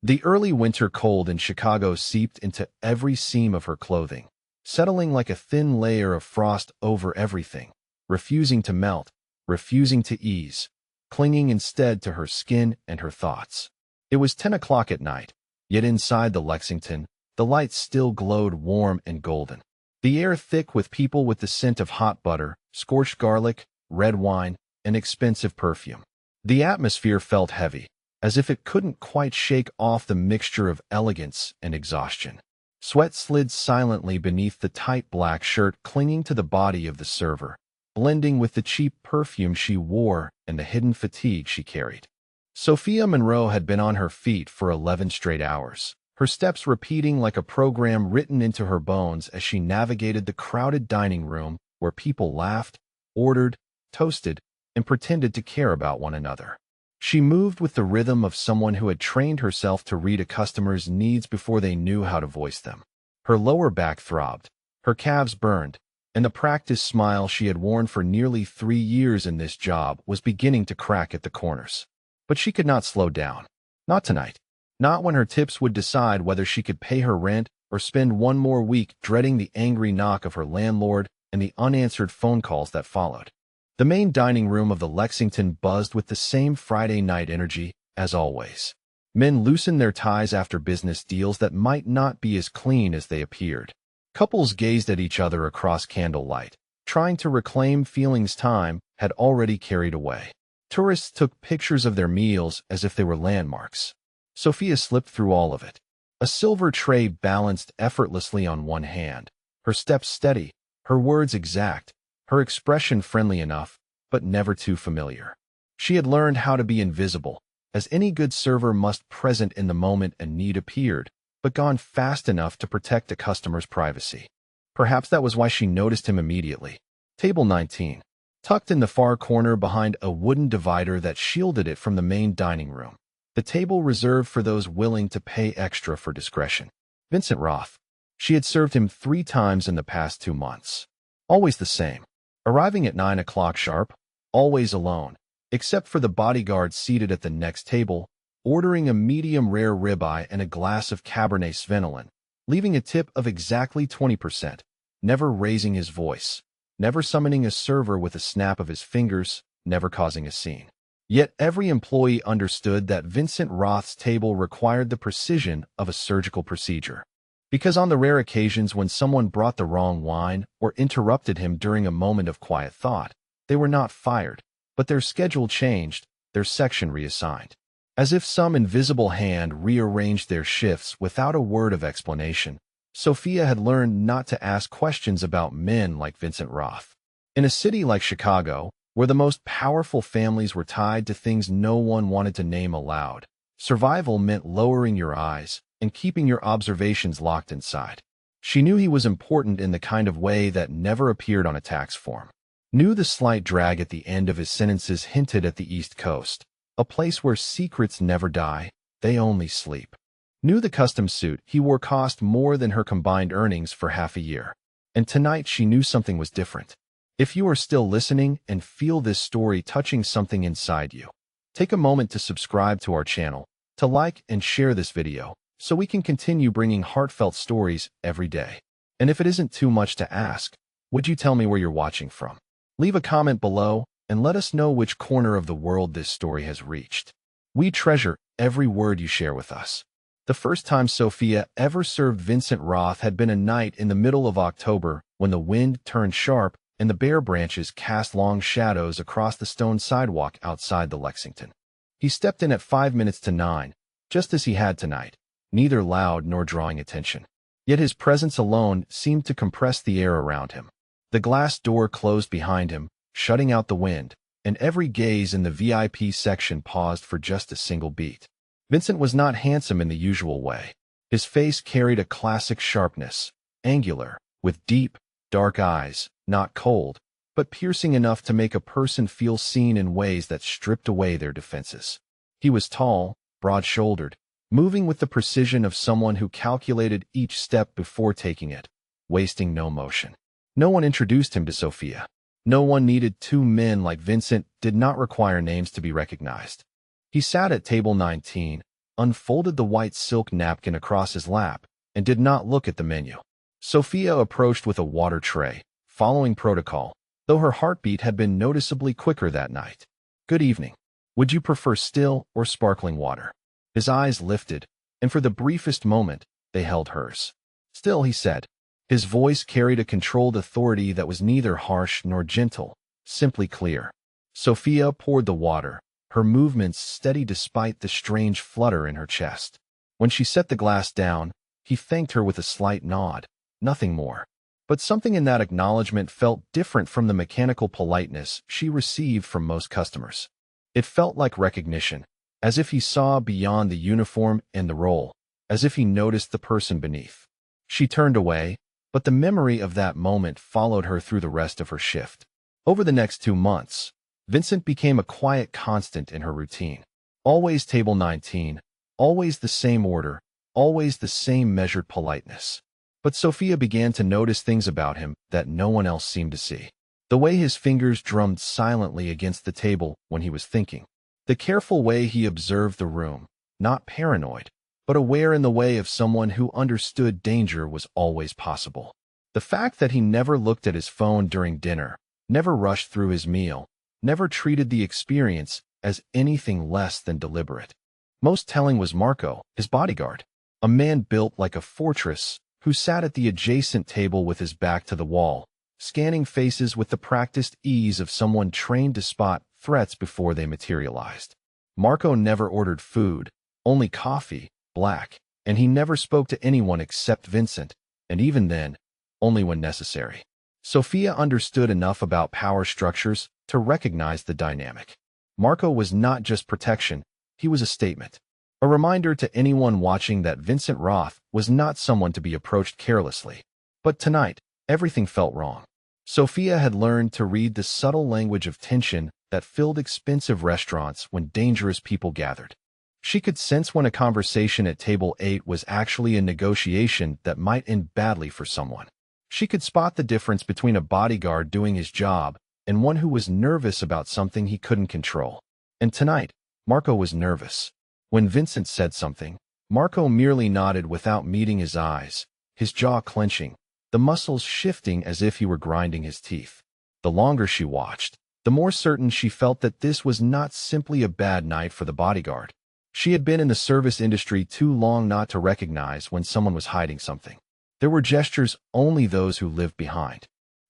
The early winter cold in Chicago seeped into every seam of her clothing, settling like a thin layer of frost over everything, refusing to melt, refusing to ease, clinging instead to her skin and her thoughts. It was 10 o'clock at night, yet inside the Lexington, the lights still glowed warm and golden. The air thick with people with the scent of hot butter, scorched garlic, red wine, and expensive perfume. The atmosphere felt heavy, as if it couldn't quite shake off the mixture of elegance and exhaustion. Sweat slid silently beneath the tight black shirt clinging to the body of the server, blending with the cheap perfume she wore and the hidden fatigue she carried. Sophia Monroe had been on her feet for 11 straight hours, her steps repeating like a program written into her bones as she navigated the crowded dining room where people laughed, ordered, toasted, and pretended to care about one another. She moved with the rhythm of someone who had trained herself to read a customer's needs before they knew how to voice them. Her lower back throbbed, her calves burned, and the practiced smile she had worn for nearly 3 years in this job was beginning to crack at the corners. But she could not slow down. Not tonight. Not when her tips would decide whether she could pay her rent or spend one more week dreading the angry knock of her landlord and the unanswered phone calls that followed. The main dining room of the Lexington buzzed with the same Friday night energy, as always. Men loosened their ties after business deals that might not be as clean as they appeared. Couples gazed at each other across candlelight, trying to reclaim feelings time had already carried away. Tourists took pictures of their meals as if they were landmarks. Sophia slipped through all of it. A silver tray balanced effortlessly on one hand, her steps steady, her words exact, her expression friendly enough, but never too familiar. She had learned how to be invisible, as any good server must present in the moment a need appeared, but gone fast enough to protect a customer's privacy. Perhaps that was why she noticed him immediately. Table 19, tucked in the far corner behind a wooden divider that shielded it from the main dining room. The table reserved for those willing to pay extra for discretion. Vincent Roth. She had served him 3 times in the past 2 months. Always the same. Arriving at 9 o'clock sharp, always alone, except for the bodyguard seated at the next table, ordering a medium rare ribeye and a glass of Cabernet Sauvignon, leaving a tip of exactly 20%, never raising his voice, never summoning a server with a snap of his fingers, never causing a scene. Yet every employee understood that Vincent Roth's table required the precision of a surgical procedure. Because on the rare occasions when someone brought the wrong wine or interrupted him during a moment of quiet thought, they were not fired, but their schedule changed, their section reassigned. As if some invisible hand rearranged their shifts without a word of explanation, Sophia had learned not to ask questions about men like Vincent Roth. In a city like Chicago, where the most powerful families were tied to things no one wanted to name aloud, survival meant lowering your eyes and keeping your observations locked inside. She knew he was important in the kind of way that never appeared on a tax form. Knew the slight drag at the end of his sentences hinted at the East Coast, a place where secrets never die, they only sleep. Knew the custom suit he wore cost more than her combined earnings for half a year. And tonight she knew something was different. If you are still listening and feel this story touching something inside you, take a moment to subscribe to our channel, to like and share this video, so we can continue bringing heartfelt stories every day. And if it isn't too much to ask, would you tell me where you're watching from? Leave a comment below and let us know which corner of the world this story has reached. We treasure every word you share with us. The first time Sophia ever served Vincent Roth had been a night in the middle of October when the wind turned sharp and the bare branches cast long shadows across the stone sidewalk outside the Lexington. He stepped in at 5 minutes to 9, just as he had tonight, neither loud nor drawing attention. Yet his presence alone seemed to compress the air around him. The glass door closed behind him, shutting out the wind, and every gaze in the VIP section paused for just a single beat. Vincent was not handsome in the usual way. His face carried a classic sharpness, angular, with deep, dark eyes, not cold, but piercing enough to make a person feel seen in ways that stripped away their defenses. He was tall, broad-shouldered, moving with the precision of someone who calculated each step before taking it, wasting no motion. No one introduced him to Sophia. No one needed 2 men like Vincent did not require names to be recognized. He sat at table 19, unfolded the white silk napkin across his lap, and did not look at the menu. Sophia approached with a water tray, following protocol, though her heartbeat had been noticeably quicker that night. "Good evening. Would you prefer still or sparkling water?" His eyes lifted, and for the briefest moment, they held hers. "Still," he said. His voice carried a controlled authority that was neither harsh nor gentle, simply clear. Sophia poured the water, her movements steady despite the strange flutter in her chest. When she set the glass down, he thanked her with a slight nod, nothing more. But something in that acknowledgement felt different from the mechanical politeness she received from most customers. It felt like recognition, as if he saw beyond the uniform and the role, as if he noticed the person beneath. She turned away, but the memory of that moment followed her through the rest of her shift. Over the next 2 months, Vincent became a quiet constant in her routine. Always table 19, always the same order, always the same measured politeness. But Sophia began to notice things about him that no one else seemed to see. The way his fingers drummed silently against the table when he was thinking. The careful way he observed the room, not paranoid, but aware in the way of someone who understood danger was always possible. The fact that he never looked at his phone during dinner, never rushed through his meal, never treated the experience as anything less than deliberate. Most telling was Marco, his bodyguard, a man built like a fortress who sat at the adjacent table with his back to the wall, scanning faces with the practiced ease of someone trained to spot threats before they materialized. Marco never ordered food, only coffee, black, and he never spoke to anyone except Vincent, and even then, only when necessary. Sophia understood enough about power structures to recognize the dynamic. Marco was not just protection, he was a statement. A reminder to anyone watching that Vincent Roth was not someone to be approached carelessly. But tonight, everything felt wrong. Sophia had learned to read the subtle language of tension that filled expensive restaurants when dangerous people gathered. She could sense when a conversation at table 8 was actually a negotiation that might end badly for someone. She could spot the difference between a bodyguard doing his job and one who was nervous about something he couldn't control. And tonight, Marco was nervous. When Vincent said something, Marco merely nodded without meeting his eyes, his jaw clenching, the muscles shifting as if he were grinding his teeth. The longer she watched, the more certain she felt that this was not simply a bad night for the bodyguard. She had been in the service industry too long not to recognize when someone was hiding something. There were gestures only those who lived behind.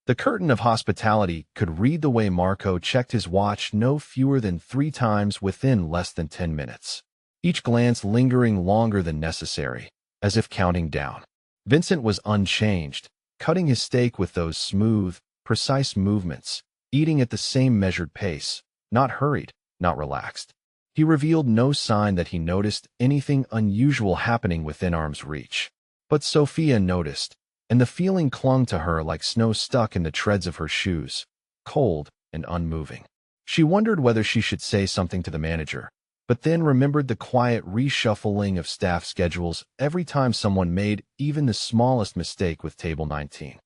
The curtain of hospitality could read the way Marco checked his watch no fewer than 3 times within less than 10 minutes. Each glance lingering longer than necessary, as if counting down. Vincent was unchanged, cutting his steak with those smooth, precise movements, eating at the same measured pace, not hurried, not relaxed. He revealed no sign that he noticed anything unusual happening within arm's reach. But Sophia noticed, and the feeling clung to her like snow stuck in the treads of her shoes, cold and unmoving. She wondered whether she should say something to the manager, but then remembered the quiet reshuffling of staff schedules every time someone made even the smallest mistake with table 19.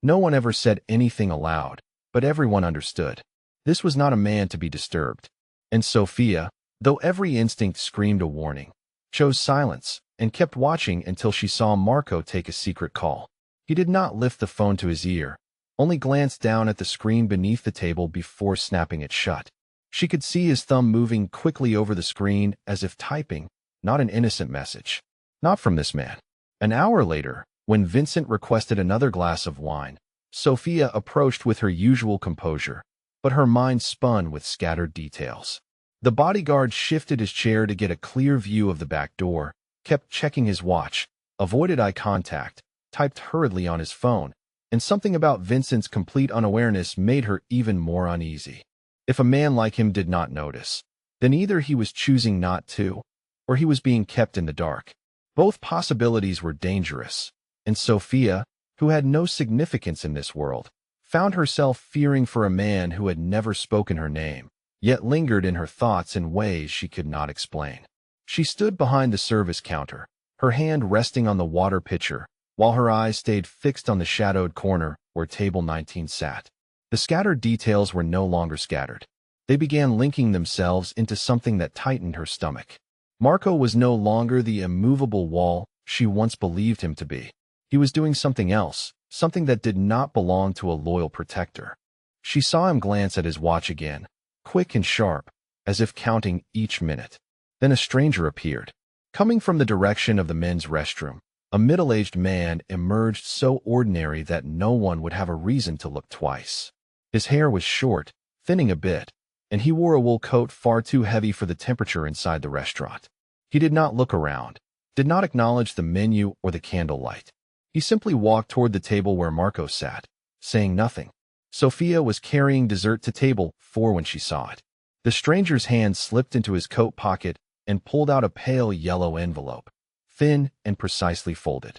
No one ever said anything aloud, but everyone understood. This was not a man to be disturbed. And Sophia, though every instinct screamed a warning, chose silence and kept watching until she saw Marco take a secret call. He did not lift the phone to his ear, only glanced down at the screen beneath the table before snapping it shut. She could see his thumb moving quickly over the screen as if typing, not an innocent message. Not from this man. An hour later, when Vincent requested another glass of wine, Sophia approached with her usual composure, but her mind spun with scattered details. The bodyguard shifted his chair to get a clear view of the back door, kept checking his watch, avoided eye contact, typed hurriedly on his phone, and something about Vincent's complete unawareness made her even more uneasy. If a man like him did not notice, then either he was choosing not to, or he was being kept in the dark. Both possibilities were dangerous, and Sophia, who had no significance in this world, found herself fearing for a man who had never spoken her name, yet lingered in her thoughts in ways she could not explain. She stood behind the service counter, her hand resting on the water pitcher, while her eyes stayed fixed on the shadowed corner where table 19 sat. The scattered details were no longer scattered. They began linking themselves into something that tightened her stomach. Marco was no longer the immovable wall she once believed him to be. He was doing something else, something that did not belong to a loyal protector. She saw him glance at his watch again, quick and sharp, as if counting each minute. Then a stranger appeared. Coming from the direction of the men's restroom, a middle-aged man emerged so ordinary that no one would have a reason to look twice. His hair was short, thinning a bit, and he wore a wool coat far too heavy for the temperature inside the restaurant. He did not look around, did not acknowledge the menu or the candlelight. He simply walked toward the table where Marco sat, saying nothing. Sophia was carrying dessert to table 4 when she saw it. The stranger's hand slipped into his coat pocket and pulled out a pale yellow envelope, thin and precisely folded.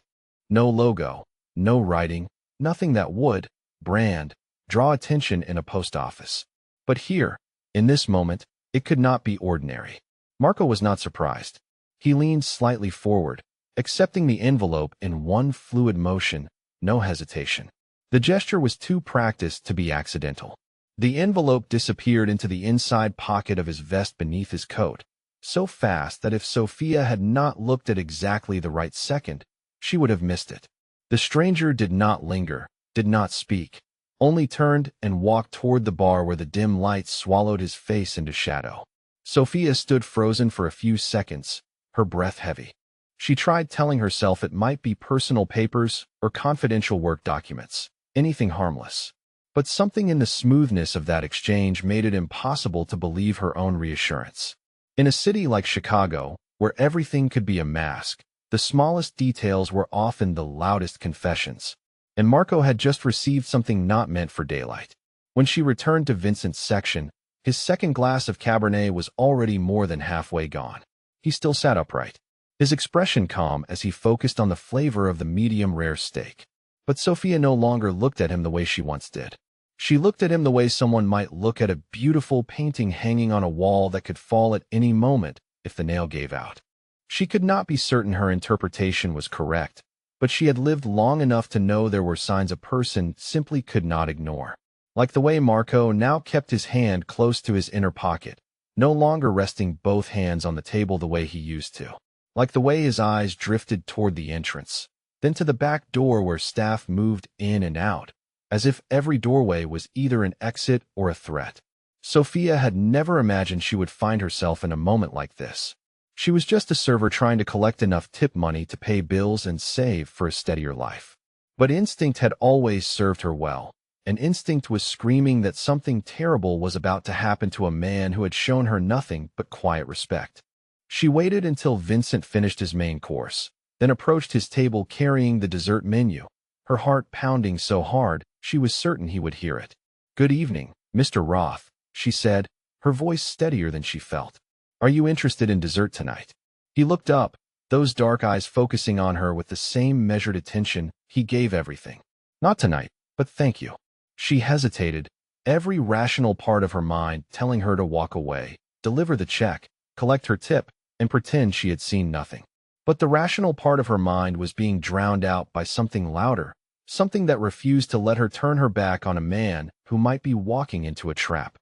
No logo, no writing, nothing that would, brand, draw attention in a post office. But here, in this moment, it could not be ordinary. Marco was not surprised. He leaned slightly forward, accepting the envelope in one fluid motion, no hesitation. The gesture was too practiced to be accidental. The envelope disappeared into the inside pocket of his vest beneath his coat, so fast that if Sophia had not looked at exactly the right second, she would have missed it. The stranger did not linger, did not speak, only turned and walked toward the bar where the dim light swallowed his face into shadow. Sophia stood frozen for a few seconds, her breath heavy. She tried telling herself it might be personal papers or confidential work documents, anything harmless. But something in the smoothness of that exchange made it impossible to believe her own reassurance. In a city like Chicago, where everything could be a mask, the smallest details were often the loudest confessions, and Marco had just received something not meant for daylight. When she returned to Vincent's section, his second glass of Cabernet was already more than halfway gone. He still sat upright, his expression calm as he focused on the flavor of the medium-rare steak. But Sophia no longer looked at him the way she once did. She looked at him the way someone might look at a beautiful painting hanging on a wall that could fall at any moment if the nail gave out. She could not be certain her interpretation was correct, but she had lived long enough to know there were signs a person simply could not ignore. Like the way Marco now kept his hand close to his inner pocket, no longer resting both hands on the table the way he used to. Like the way his eyes drifted toward the entrance, then to the back door where staff moved in and out, as if every doorway was either an exit or a threat. Sophia had never imagined she would find herself in a moment like this. She was just a server trying to collect enough tip money to pay bills and save for a steadier life. But instinct had always served her well, and instinct was screaming that something terrible was about to happen to a man who had shown her nothing but quiet respect. She waited until Vincent finished his main course, then approached his table carrying the dessert menu, her heart pounding so hard she was certain he would hear it. "Good evening, Mr. Roth," she said, her voice steadier than she felt. "Are you interested in dessert tonight?" He looked up, those dark eyes focusing on her with the same measured attention he gave everything. "Not tonight, but thank you." She hesitated, every rational part of her mind telling her to walk away, deliver the check, collect her tip, and pretend she had seen nothing. But the rational part of her mind was being drowned out by something louder, something that refused to let her turn her back on a man who might be walking into a trap.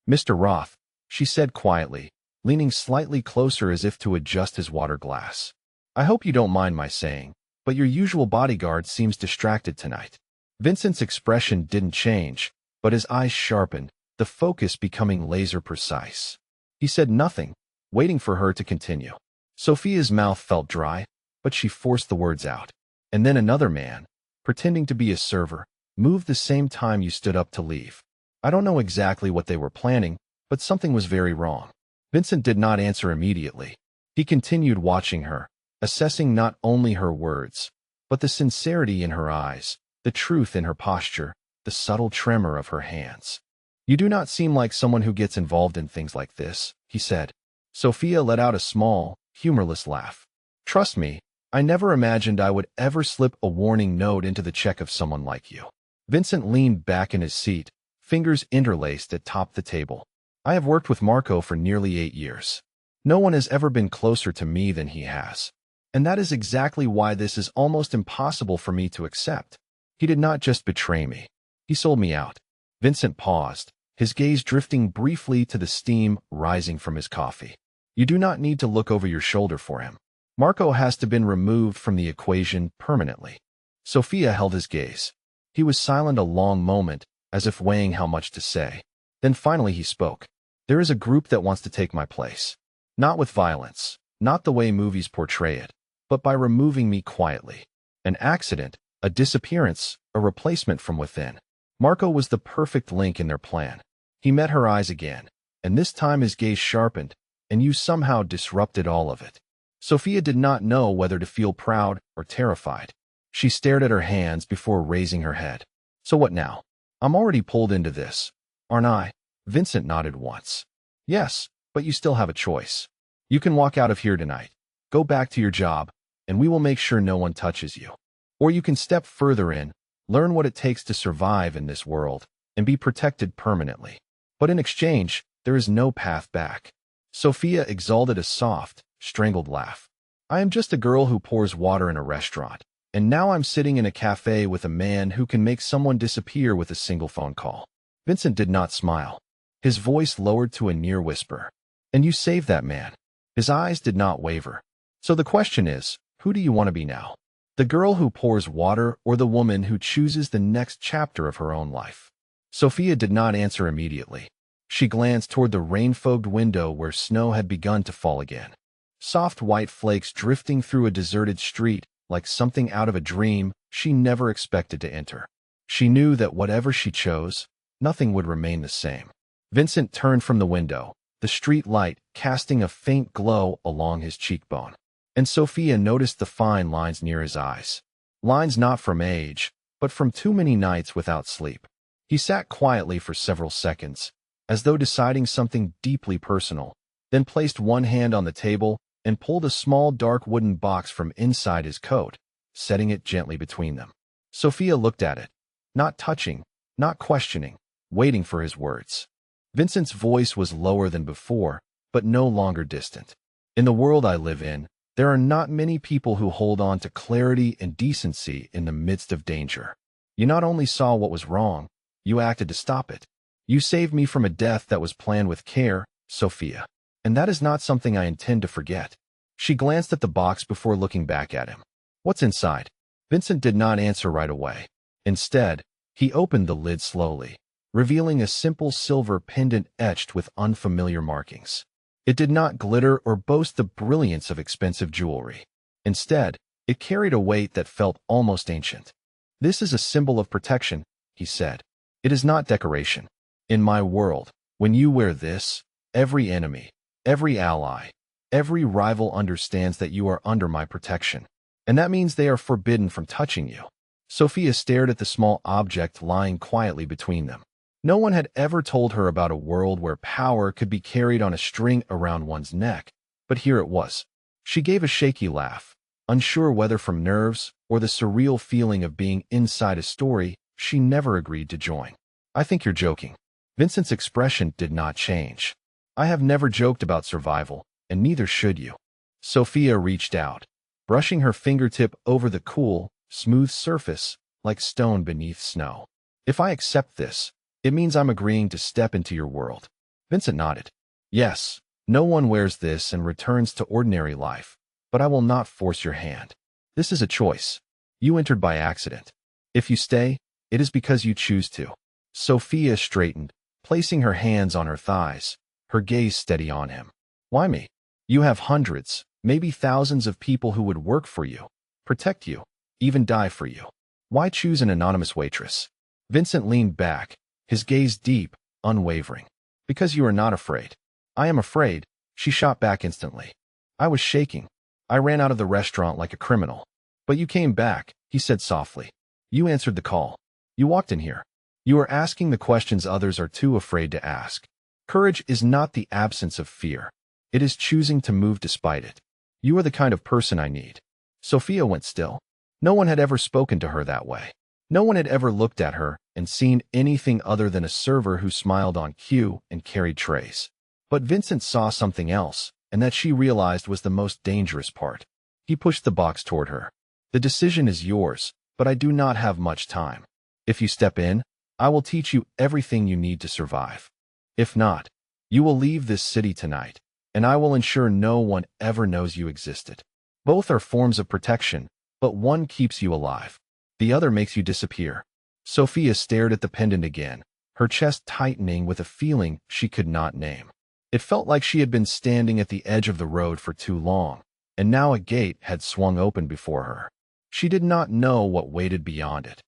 "Mr. Roth," she said quietly, leaning slightly closer as if to adjust his water glass. "I hope you don't mind my saying, but your usual bodyguard seems distracted tonight." Vincent's expression didn't change, but his eyes sharpened, the focus becoming laser precise. He said nothing, waiting for her to continue. Sophia's mouth felt dry, but she forced the words out. "And then another man, pretending to be a server, moved the same time you stood up to leave. I don't know exactly what they were planning, but something was very wrong." Vincent did not answer immediately. He continued watching her, assessing not only her words, but the sincerity in her eyes, the truth in her posture, the subtle tremor of her hands. "You do not seem like someone who gets involved in things like this," he said. Sophia let out a small, humorless laugh. "Trust me, I never imagined I would ever slip a warning note into the check of someone like you." Vincent leaned back in his seat, fingers interlaced atop the table. "I have worked with Marco for nearly 8 years. No one has ever been closer to me than he has. And that is exactly why this is almost impossible for me to accept. He did not just betray me. He sold me out." Vincent paused, his gaze drifting briefly to the steam rising from his coffee. You do not need to look over your shoulder for him. Marco has to been removed from the equation permanently. Sophia held his gaze. He was silent a long moment, as if weighing how much to say. Then finally he spoke. There is a group that wants to take my place. Not with violence, not the way movies portray it, but by removing me quietly. An accident, a disappearance, a replacement from within. Marco was the perfect link in their plan. He met her eyes again, and this time his gaze sharpened, and you somehow disrupted all of it. Sophia did not know whether to feel proud or terrified. She stared at her hands before raising her head. So what now? I'm already pulled into this, aren't I? Vincent nodded once. Yes, but you still have a choice. You can walk out of here tonight, go back to your job, and we will make sure no one touches you. Or you can step further in, learn what it takes to survive in this world, and be protected permanently. But in exchange, there is no path back. Sophia exhaled a soft, strangled laugh. I am just a girl who pours water in a restaurant, and now I'm sitting in a cafe with a man who can make someone disappear with a single phone call. Vincent did not smile. His voice lowered to a near whisper. And you saved that man. His eyes did not waver. So the question is, who do you want to be now? The girl who pours water or the woman who chooses the next chapter of her own life? Sophia did not answer immediately. She glanced toward the rain-fogged window where snow had begun to fall again. Soft white flakes drifting through a deserted street, like something out of a dream she never expected to enter. She knew that whatever she chose, nothing would remain the same. Vincent turned from the window, the street light casting a faint glow along his cheekbone. And Sophia noticed the fine lines near his eyes. Lines not from age, but from too many nights without sleep. He sat quietly for several seconds, as though deciding something deeply personal, then placed one hand on the table and pulled a small dark wooden box from inside his coat, setting it gently between them. Sophia looked at it, not touching, not questioning, waiting for his words. Vincent's voice was lower than before, but no longer distant. In the world I live in, there are not many people who hold on to clarity and decency in the midst of danger. You not only saw what was wrong, you acted to stop it. You saved me from a death that was planned with care, Sophia. And that is not something I intend to forget. She glanced at the box before looking back at him. What's inside? Vincent did not answer right away. Instead, he opened the lid slowly, revealing a simple silver pendant etched with unfamiliar markings. It did not glitter or boast the brilliance of expensive jewelry. Instead, it carried a weight that felt almost ancient. This is a symbol of protection, he said. It is not decoration. In my world, when you wear this, every enemy, every ally, every rival understands that you are under my protection. And that means they are forbidden from touching you. Sophia stared at the small object lying quietly between them. No one had ever told her about a world where power could be carried on a string around one's neck, but here it was. She gave a shaky laugh, unsure whether from nerves or the surreal feeling of being inside a story she never agreed to join. I think you're joking. Vincent's expression did not change. I have never joked about survival, and neither should you. Sophia reached out, brushing her fingertip over the cool, smooth surface like stone beneath snow. If I accept this, it means I'm agreeing to step into your world. Vincent nodded. Yes, no one wears this and returns to ordinary life, but I will not force your hand. This is a choice. You entered by accident. If you stay, it is because you choose to. Sophia straightened, placing her hands on her thighs, her gaze steady on him. Why me? You have hundreds, maybe thousands of people who would work for you, protect you, even die for you. Why choose an anonymous waitress? Vincent leaned back, his gaze deep, unwavering. Because you are not afraid. I am afraid, she shot back instantly. I was shaking. I ran out of the restaurant like a criminal. But you came back, he said softly. You answered the call. You walked in here. You are asking the questions others are too afraid to ask. Courage is not the absence of fear. It is choosing to move despite it. You are the kind of person I need. Sophia went still. No one had ever spoken to her that way. No one had ever looked at her and seen anything other than a server who smiled on cue and carried trays. But Vincent saw something else, and that she realized was the most dangerous part. He pushed the box toward her. The decision is yours, but I do not have much time. If you step in, I will teach you everything you need to survive. If not, you will leave this city tonight, and I will ensure no one ever knows you existed. Both are forms of protection, but one keeps you alive. The other makes you disappear." Sophia stared at the pendant again, her chest tightening with a feeling she could not name. It felt like she had been standing at the edge of the road for too long, and now a gate had swung open before her. She did not know what waited beyond it,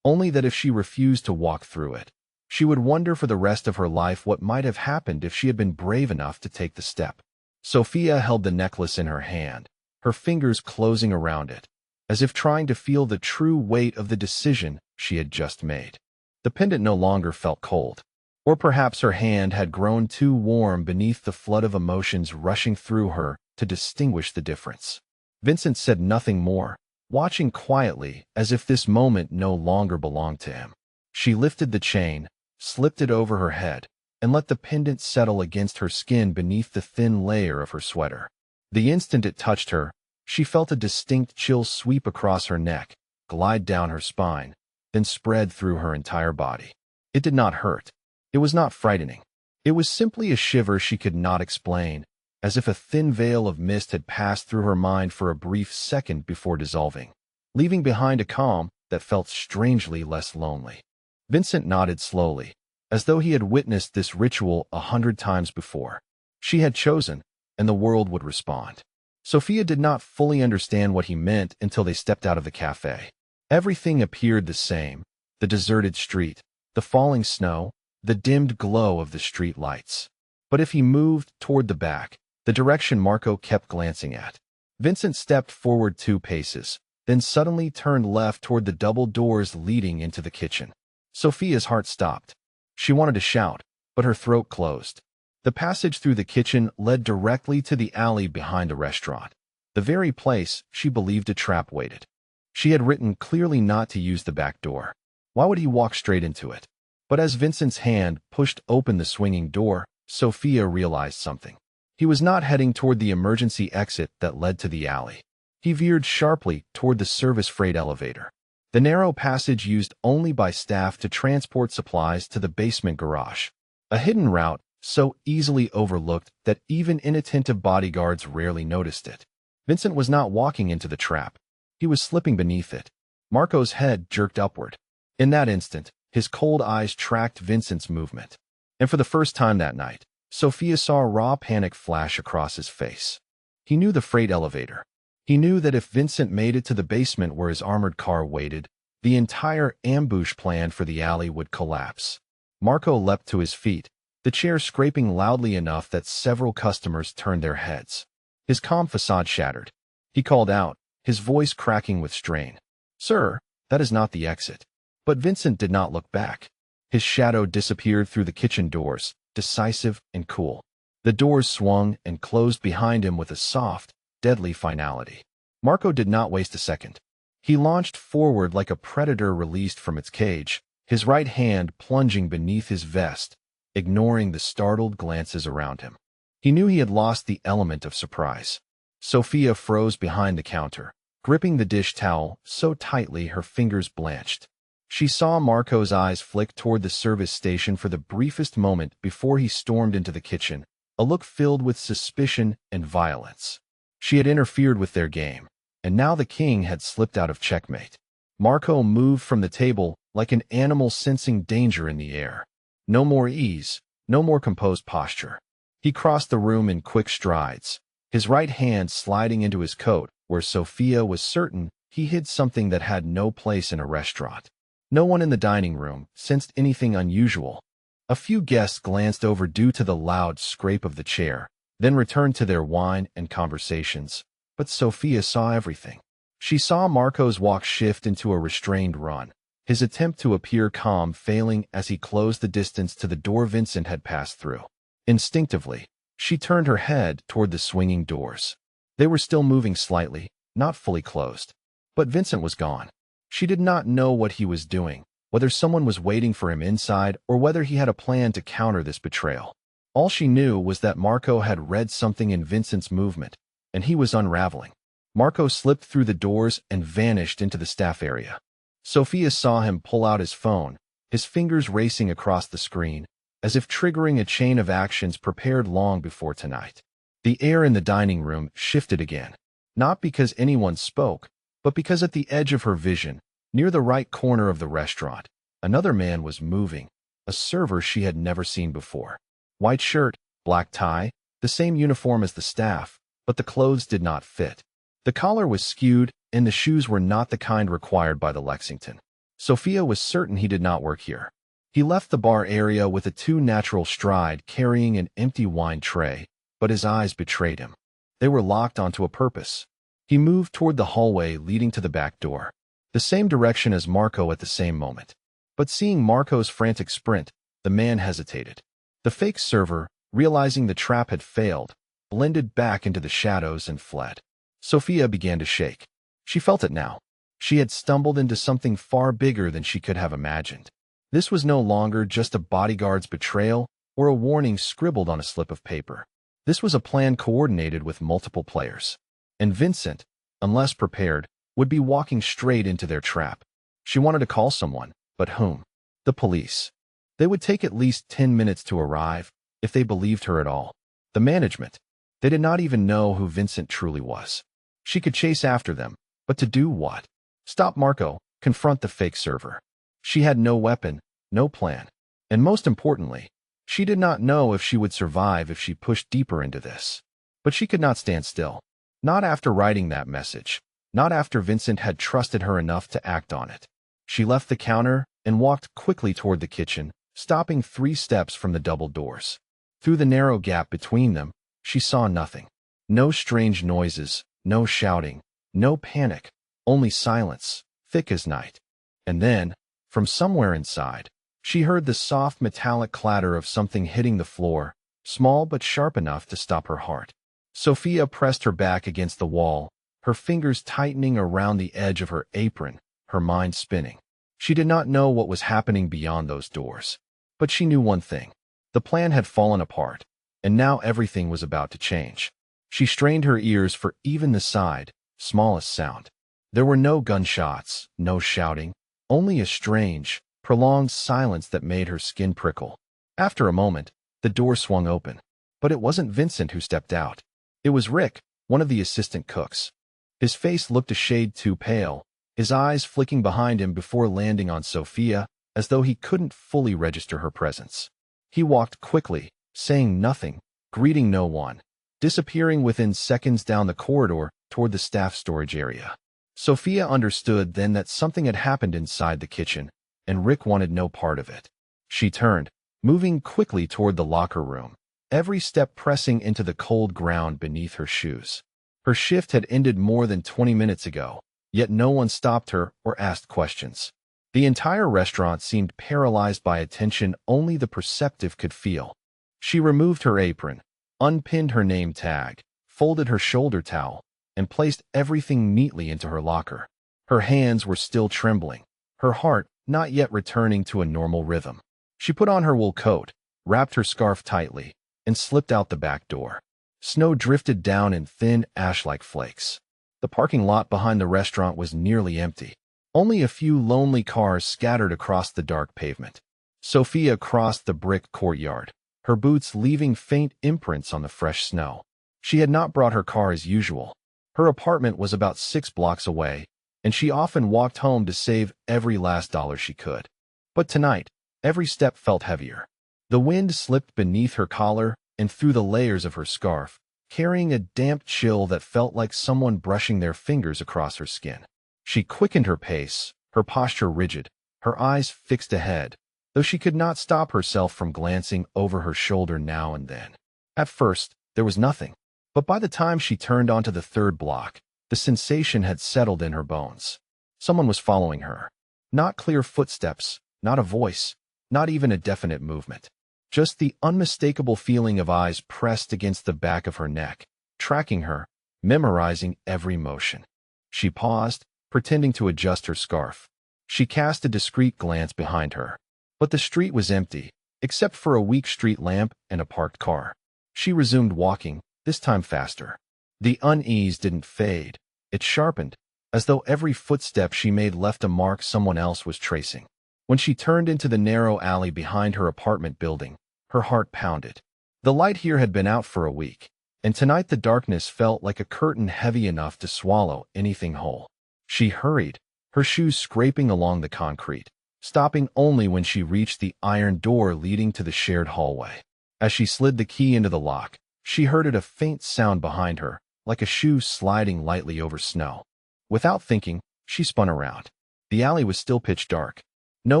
only that if she refused to walk through it, she would wonder for the rest of her life what might have happened if she had been brave enough to take the step. Sophia held the necklace in her hand, her fingers closing around it, as if trying to feel the true weight of the decision she had just made. The pendant no longer felt cold, or perhaps her hand had grown too warm beneath the flood of emotions rushing through her to distinguish the difference. Vincent said nothing more, watching quietly as if this moment no longer belonged to him. She lifted the chain, slipped it over her head, and let the pendant settle against her skin beneath the thin layer of her sweater. The instant it touched her, she felt a distinct chill sweep across her neck, glide down her spine, then spread through her entire body. It did not hurt. It was not frightening. It was simply a shiver she could not explain, as if a thin veil of mist had passed through her mind for a brief second before dissolving, leaving behind a calm that felt strangely less lonely. Vincent nodded slowly, as though he had witnessed this ritual 100 times before. She had chosen, and the world would respond. Sophia did not fully understand what he meant until they stepped out of the cafe. Everything appeared the same: the deserted street, the falling snow, the dimmed glow of the street lights. But if he moved toward the back, the direction Marco kept glancing at, Vincent stepped forward 2 paces, then suddenly turned left toward the double doors leading into the kitchen. Sophia's heart stopped. She wanted to shout, but her throat closed. The passage through the kitchen led directly to the alley behind the restaurant, the very place she believed a trap waited. She had written clearly not to use the back door. Why would he walk straight into it? But as Vincent's hand pushed open the swinging door, Sophia realized something. He was not heading toward the emergency exit that led to the alley. He veered sharply toward the service freight elevator, the narrow passage used only by staff to transport supplies to the basement garage. A hidden route so easily overlooked that even inattentive bodyguards rarely noticed it. Vincent was not walking into the trap. He was slipping beneath it. Marco's head jerked upward. In that instant, his cold eyes tracked Vincent's movement. And for the first time that night, Sophia saw a raw panic flash across his face. He knew the freight elevator. He knew that if Vincent made it to the basement where his armored car waited, the entire ambush plan for the alley would collapse. Marco leapt to his feet, the chair scraping loudly enough that several customers turned their heads. His calm facade shattered. He called out, his voice cracking with strain. "Sir, that is not the exit." But Vincent did not look back. His shadow disappeared through the kitchen doors, decisive and cool. The doors swung and closed behind him with a soft, deadly finality. Marco did not waste a second. He launched forward like a predator released from its cage, his right hand plunging beneath his vest, ignoring the startled glances around him. He knew he had lost the element of surprise. Sophia froze behind the counter, gripping the dish towel so tightly her fingers blanched. She saw Marco's eyes flick toward the service station for the briefest moment before he stormed into the kitchen, a look filled with suspicion and violence. She had interfered with their game, and now the king had slipped out of checkmate. Marco moved from the table like an animal sensing danger in the air. No more ease, no more composed posture. He crossed the room in quick strides, his right hand sliding into his coat, where Sophia was certain he hid something that had no place in a restaurant. No one in the dining room sensed anything unusual. A few guests glanced over due to the loud scrape of the chair, then returned to their wine and conversations. But Sophia saw everything. She saw Marco's walk shift into a restrained run, his attempt to appear calm failing as he closed the distance to the door Vincent had passed through. Instinctively, she turned her head toward the swinging doors. They were still moving slightly, not fully closed. But Vincent was gone. She did not know what he was doing, whether someone was waiting for him inside or whether he had a plan to counter this betrayal. All she knew was that Marco had read something in Vincent's movement, and he was unraveling. Marco slipped through the doors and vanished into the staff area. Sophia saw him pull out his phone, his fingers racing across the screen, as if triggering a chain of actions prepared long before tonight. The air in the dining room shifted again, not because anyone spoke, but because at the edge of her vision, near the right corner of the restaurant, another man was moving, a server she had never seen before. White shirt, black tie, the same uniform as the staff, but the clothes did not fit. The collar was skewed, and the shoes were not the kind required by the Lexington. Sophia was certain he did not work here. He left the bar area with a too natural stride, carrying an empty wine tray, but his eyes betrayed him. They were locked onto a purpose. He moved toward the hallway leading to the back door, the same direction as Marco at the same moment. But seeing Marco's frantic sprint, the man hesitated. The fake server, realizing the trap had failed, blended back into the shadows and fled. Sophia began to shake. She felt it now. She had stumbled into something far bigger than she could have imagined. This was no longer just a bodyguard's betrayal or a warning scribbled on a slip of paper. This was a plan coordinated with multiple players. And Vincent, unless prepared, would be walking straight into their trap. She wanted to call someone, but whom? The police. They would take at least 10 minutes to arrive, if they believed her at all. The management. They did not even know who Vincent truly was. She could chase after them, but to do what? Stop Marco, confront the fake server. She had no weapon, no plan. And most importantly, she did not know if she would survive if she pushed deeper into this. But she could not stand still. Not after writing that message. Not after Vincent had trusted her enough to act on it. She left the counter and walked quickly toward the kitchen, stopping 3 steps from the double doors. Through the narrow gap between them, she saw nothing. No strange noises, no shouting, no panic, only silence, thick as night. And then, from somewhere inside, she heard the soft metallic clatter of something hitting the floor, small but sharp enough to stop her heart. Sophia pressed her back against the wall, her fingers tightening around the edge of her apron, her mind spinning. She did not know what was happening beyond those doors. But she knew one thing. The plan had fallen apart, and now everything was about to change. She strained her ears for even the smallest sound. There were no gunshots, no shouting, only a strange, prolonged silence that made her skin prickle. After a moment, the door swung open. But it wasn't Vincent who stepped out. It was Rick, one of the assistant cooks. His face looked a shade too pale, his eyes flicking behind him before landing on Sophia, as though he couldn't fully register her presence. He walked quickly, saying nothing, greeting no one, disappearing within seconds down the corridor toward the staff storage area. Sophia understood then that something had happened inside the kitchen, and Rick wanted no part of it. She turned, moving quickly toward the locker room, every step pressing into the cold ground beneath her shoes. Her shift had ended more than 20 minutes ago, yet no one stopped her or asked questions. The entire restaurant seemed paralyzed by a tension only the perceptive could feel. She removed her apron, unpinned her name tag, folded her shoulder towel, and placed everything neatly into her locker. Her hands were still trembling, her heart not yet returning to a normal rhythm. She put on her wool coat, wrapped her scarf tightly, and slipped out the back door. Snow drifted down in thin, ash-like flakes. The parking lot behind the restaurant was nearly empty. Only a few lonely cars scattered across the dark pavement. Sophia crossed the brick courtyard, her boots leaving faint imprints on the fresh snow. She had not brought her car as usual. Her apartment was about 6 blocks away, and she often walked home to save every last dollar she could. But tonight, every step felt heavier. The wind slipped beneath her collar and through the layers of her scarf, carrying a damp chill that felt like someone brushing their fingers across her skin. She quickened her pace, her posture rigid, her eyes fixed ahead, though she could not stop herself from glancing over her shoulder now and then. At first, there was nothing, but by the time she turned onto the 3rd block, the sensation had settled in her bones. Someone was following her. Not clear footsteps, not a voice, not even a definite movement. Just the unmistakable feeling of eyes pressed against the back of her neck, tracking her, memorizing every motion. She paused, pretending to adjust her scarf. She cast a discreet glance behind her. But the street was empty, except for a weak street lamp and a parked car. She resumed walking, this time faster. The unease didn't fade. It sharpened, as though every footstep she made left a mark someone else was tracing. When she turned into the narrow alley behind her apartment building, her heart pounded. The light here had been out for a week, and tonight the darkness felt like a curtain heavy enough to swallow anything whole. She hurried, her shoes scraping along the concrete, stopping only when she reached the iron door leading to the shared hallway. As she slid the key into the lock, she heard a faint sound behind her, like a shoe sliding lightly over snow. Without thinking, she spun around. The alley was still pitch dark. No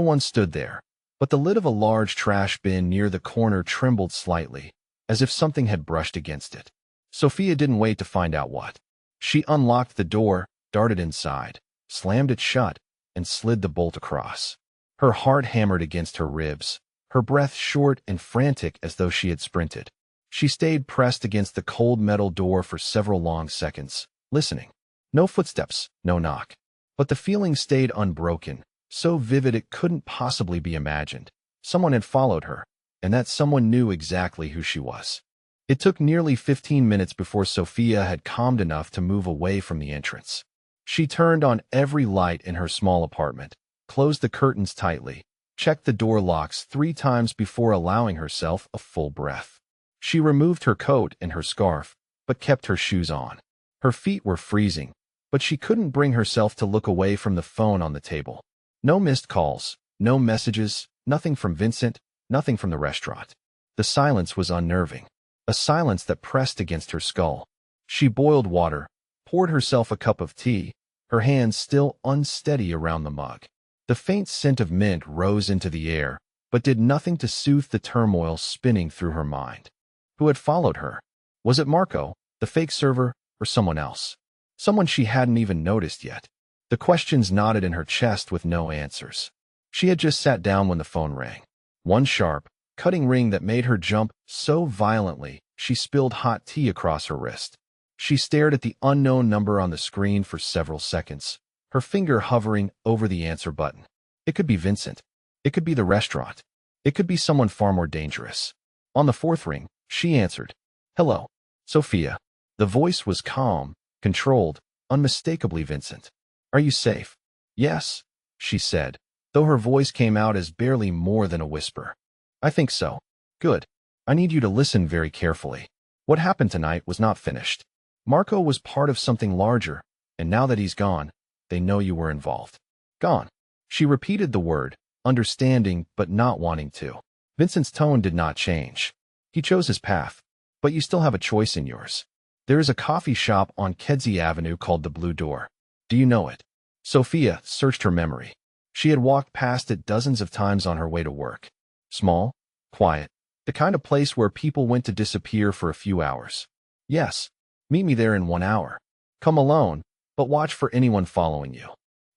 one stood there, but the lid of a large trash bin near the corner trembled slightly, as if something had brushed against it. Sophia didn't wait to find out what. She unlocked the door, darted inside, slammed it shut, and slid the bolt across. Her heart hammered against her ribs, her breath short and frantic as though she had sprinted. She stayed pressed against the cold metal door for several long seconds, listening. No footsteps, no knock. But the feeling stayed unbroken, so vivid it couldn't possibly be imagined. Someone had followed her, and that someone knew exactly who she was. It took nearly 15 minutes before Sophia had calmed enough to move away from the entrance. She turned on every light in her small apartment, closed the curtains tightly, checked the door locks 3 times before allowing herself a full breath. She removed her coat and her scarf, but kept her shoes on. Her feet were freezing, but she couldn't bring herself to look away from the phone on the table. No missed calls, no messages, nothing from Vincent, nothing from the restaurant. The silence was unnerving, a silence that pressed against her skull. She boiled water, poured herself a cup of tea, her hands still unsteady around the mug. The faint scent of mint rose into the air, but did nothing to soothe the turmoil spinning through her mind. Who had followed her? Was it Marco, the fake server, or someone else? Someone she hadn't even noticed yet. The questions knotted in her chest with no answers. She had just sat down when the phone rang. One sharp, cutting ring that made her jump so violently she spilled hot tea across her wrist. She stared at the unknown number on the screen for several seconds, her finger hovering over the answer button. It could be Vincent. It could be the restaurant. It could be someone far more dangerous. On the 4th ring, she answered. Hello, Sophia. The voice was calm, controlled, unmistakably Vincent. Are you safe? Yes, she said, though her voice came out as barely more than a whisper. I think so. Good. I need you to listen very carefully. What happened tonight was not finished. Marco was part of something larger, and now that he's gone, they know you were involved. Gone. She repeated the word, understanding but not wanting to. Vincent's tone did not change. He chose his path, but you still have a choice in yours. There is a coffee shop on Kedzie Avenue called the Blue Door. Do you know it? Sophia searched her memory. She had walked past it dozens of times on her way to work. Small, quiet, the kind of place where people went to disappear for a few hours. Yes, meet me there in 1 hour. Come alone, but watch for anyone following you.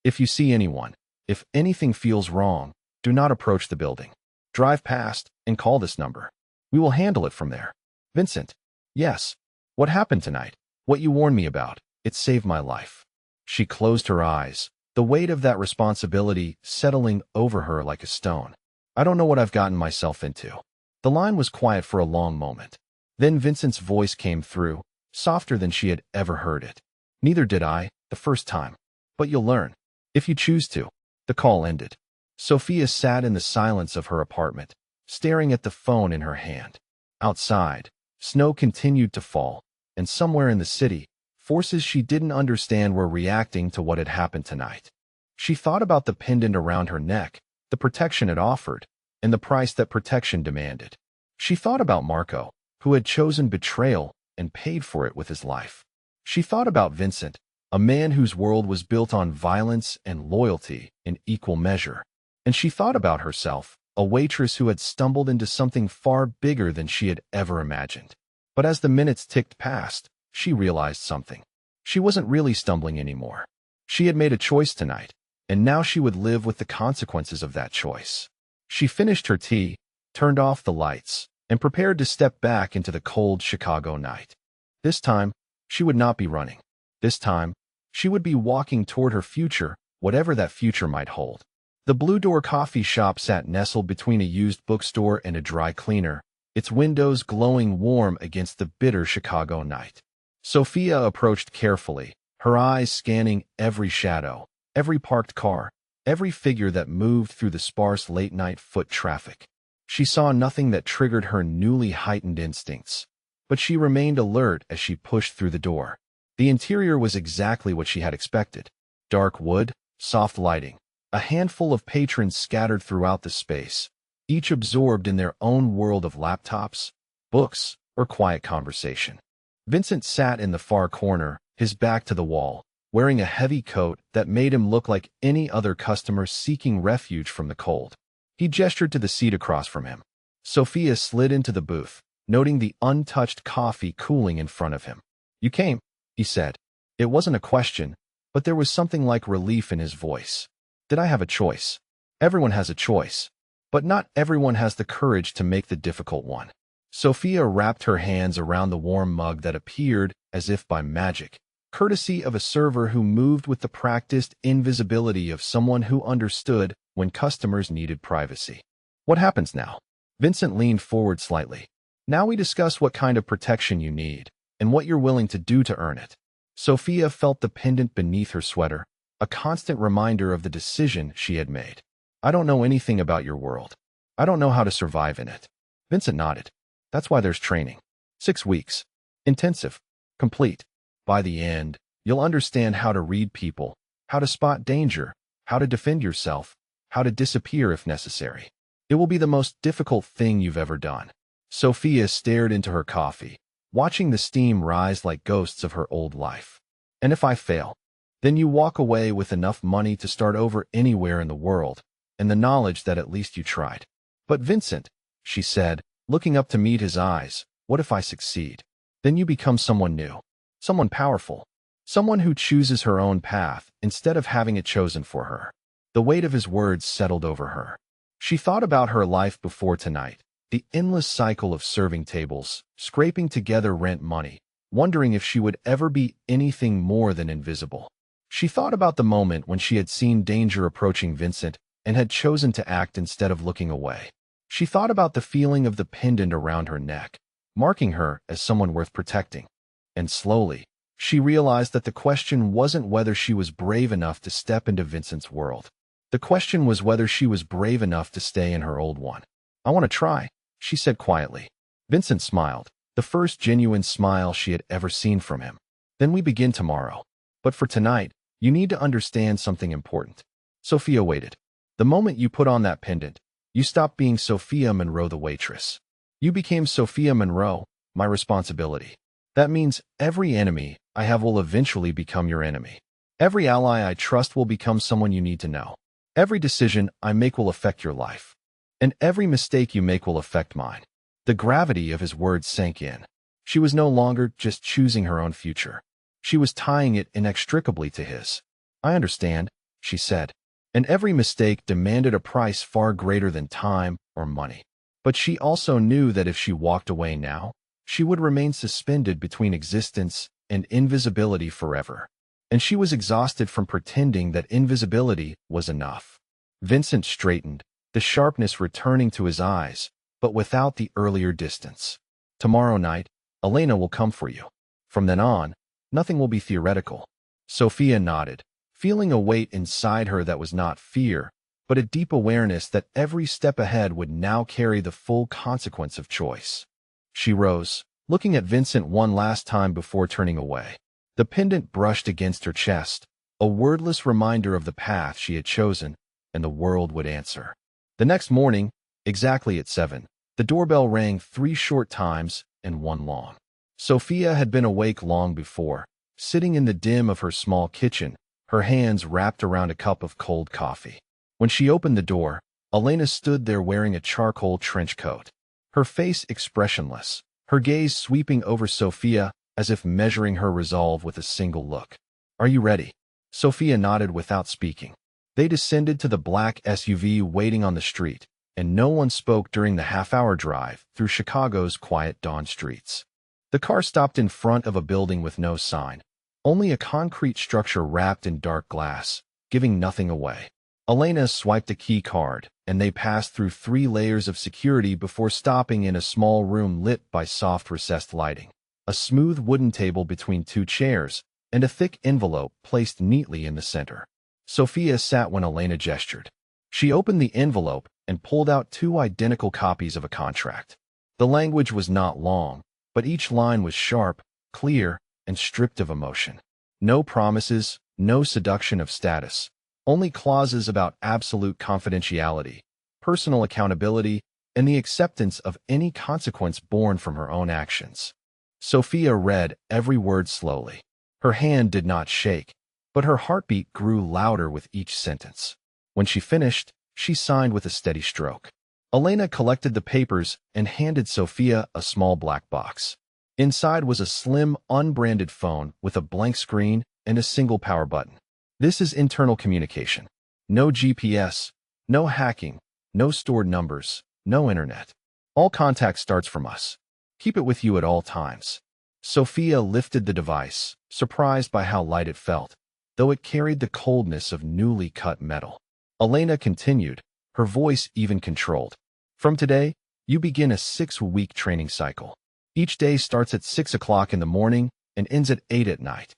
If you see anyone, if anything feels wrong, do not approach the building. Drive past and call this number. We will handle it from there. Vincent. Yes. What happened tonight? What you warned me about. It saved my life. She closed her eyes, the weight of that responsibility settling over her like a stone. I don't know what I've gotten myself into. The line was quiet for a long moment. Then Vincent's voice came through, softer than she had ever heard it. Neither did I, the first time. But you'll learn. If you choose to. The call ended. Sophia sat in the silence of her apartment, staring at the phone in her hand. Outside, snow continued to fall, and somewhere in the city, forces she didn't understand were reacting to what had happened tonight. She thought about the pendant around her neck, the protection it offered, and the price that protection demanded. She thought about Marco, who had chosen betrayal and paid for it with his life. She thought about Vincent, a man whose world was built on violence and loyalty in equal measure. And she thought about herself, a waitress who had stumbled into something far bigger than she had ever imagined. But as the minutes ticked past, she realized something. She wasn't really stumbling anymore. She had made a choice tonight, and now she would live with the consequences of that choice. She finished her tea, turned off the lights, and prepared to step back into the cold Chicago night. This time, she would not be running. This time, she would be walking toward her future, whatever that future might hold. The Blue Door coffee shop sat nestled between a used bookstore and a dry cleaner, its windows glowing warm against the bitter Chicago night. Sophia approached carefully, her eyes scanning every shadow, every parked car, every figure that moved through the sparse late-night foot traffic. She saw nothing that triggered her newly heightened instincts. but she remained alert as she pushed through the door. The interior was exactly what she had expected. Dark wood, soft lighting, a handful of patrons scattered throughout the space, each absorbed in their own world of laptops, books, or quiet conversation. Vincent sat in the far corner, his back to the wall, wearing a heavy coat that made him look like any other customer seeking refuge from the cold. He gestured to the seat across from him. Sophia slid into the booth, noting the untouched coffee cooling in front of him. "You came," he said. It wasn't a question, but there was something like relief in his voice. "Did I have a choice?" Everyone has a choice, but not everyone has the courage to make the difficult one. Sophia wrapped her hands around the warm mug that appeared, as if by magic, courtesy of a server who moved with the practiced invisibility of someone who understood when customers needed privacy. "What happens now?" Vincent leaned forward slightly. "Now we discuss what kind of protection you need, and what you're willing to do to earn it." Sophia felt the pendant beneath her sweater, a constant reminder of the decision she had made. "I don't know anything about your world. I don't know how to survive in it." Vincent nodded. "That's why there's training. 6 weeks. Intensive. Complete. By the end, you'll understand how to read people, how to spot danger, how to defend yourself, how to disappear if necessary. It will be the most difficult thing you've ever done." Sophia stared into her coffee, watching the steam rise like ghosts of her old life. "And if I fail?" "Then you walk away with enough money to start over anywhere in the world, and the knowledge that at least you tried." "But Vincent," she said, looking up to meet his eyes, "what if I succeed?" "Then you become someone new, someone powerful, someone who chooses her own path instead of having it chosen for her." The weight of his words settled over her. She thought about her life before tonight, the endless cycle of serving tables, scraping together rent money, wondering if she would ever be anything more than invisible. She thought about the moment when she had seen danger approaching Vincent and had chosen to act instead of looking away. She thought about the feeling of the pendant around her neck, marking her as someone worth protecting. And slowly, she realized that the question wasn't whether she was brave enough to step into Vincent's world. The question was whether she was brave enough to stay in her old one. "I want to try," she said quietly. Vincent smiled, the first genuine smile she had ever seen from him. "Then we begin tomorrow. But for tonight, you need to understand something important." Sophia waited. "The moment you put on that pendant, you stopped being Sophia Monroe the waitress. You became Sophia Monroe, my responsibility. That means every enemy I have will eventually become your enemy. Every ally I trust will become someone you need to know. Every decision I make will affect your life. And every mistake you make will affect mine." The gravity of his words sank in. She was no longer just choosing her own future. She was tying it inextricably to his. "I understand," she said. And every mistake demanded a price far greater than time or money. But she also knew that if she walked away now, she would remain suspended between existence and invisibility forever. And she was exhausted from pretending that invisibility was enough. Vincent straightened, the sharpness returning to his eyes, but without the earlier distance. "Tomorrow night, Elena will come for you. From then on, nothing will be theoretical." Sophia nodded, feeling a weight inside her that was not fear, but a deep awareness that every step ahead would now carry the full consequence of choice. She rose, looking at Vincent one last time before turning away. The pendant brushed against her chest, a wordless reminder of the path she had chosen, and the world would answer. The next morning, exactly at 7, the doorbell rang 3 short times and 1 long. Sophia had been awake long before, sitting in the dim of her small kitchen, her hands wrapped around a cup of cold coffee. When she opened the door, Elena stood there wearing a charcoal trench coat, her face expressionless, her gaze sweeping over Sophia as if measuring her resolve with a single look. "Are you ready?" Sophia nodded without speaking. They descended to the black SUV waiting on the street, and no one spoke during the half-hour drive through Chicago's quiet dawn streets. The car stopped in front of a building with no sign, only a concrete structure wrapped in dark glass, giving nothing away. Elena swiped a key card, and they passed through 3 layers of security before stopping in a small room lit by soft recessed lighting, a smooth wooden table between 2 chairs, and a thick envelope placed neatly in the center. Sophia sat when Elena gestured. She opened the envelope and pulled out 2 identical copies of a contract. The language was not long, but each line was sharp, clear, and stripped of emotion. No promises, no seduction of status, only clauses about absolute confidentiality, personal accountability, and the acceptance of any consequence born from her own actions. Sophia read every word slowly. Her hand did not shake, but her heartbeat grew louder with each sentence. When she finished, she signed with a steady stroke. Elena collected the papers and handed Sophia a small black box. Inside was a slim, unbranded phone with a blank screen and a single power button. This is internal communication. No GPS, no hacking, no stored numbers, no internet. All contact starts from us. Keep it with you at all times. Sophia lifted the device, surprised by how light it felt, though it carried the coldness of newly cut metal. Elena continued, her voice even controlled. From today, you begin a 6-week training cycle. Each day starts at 6 o'clock in the morning and ends at 8 at night.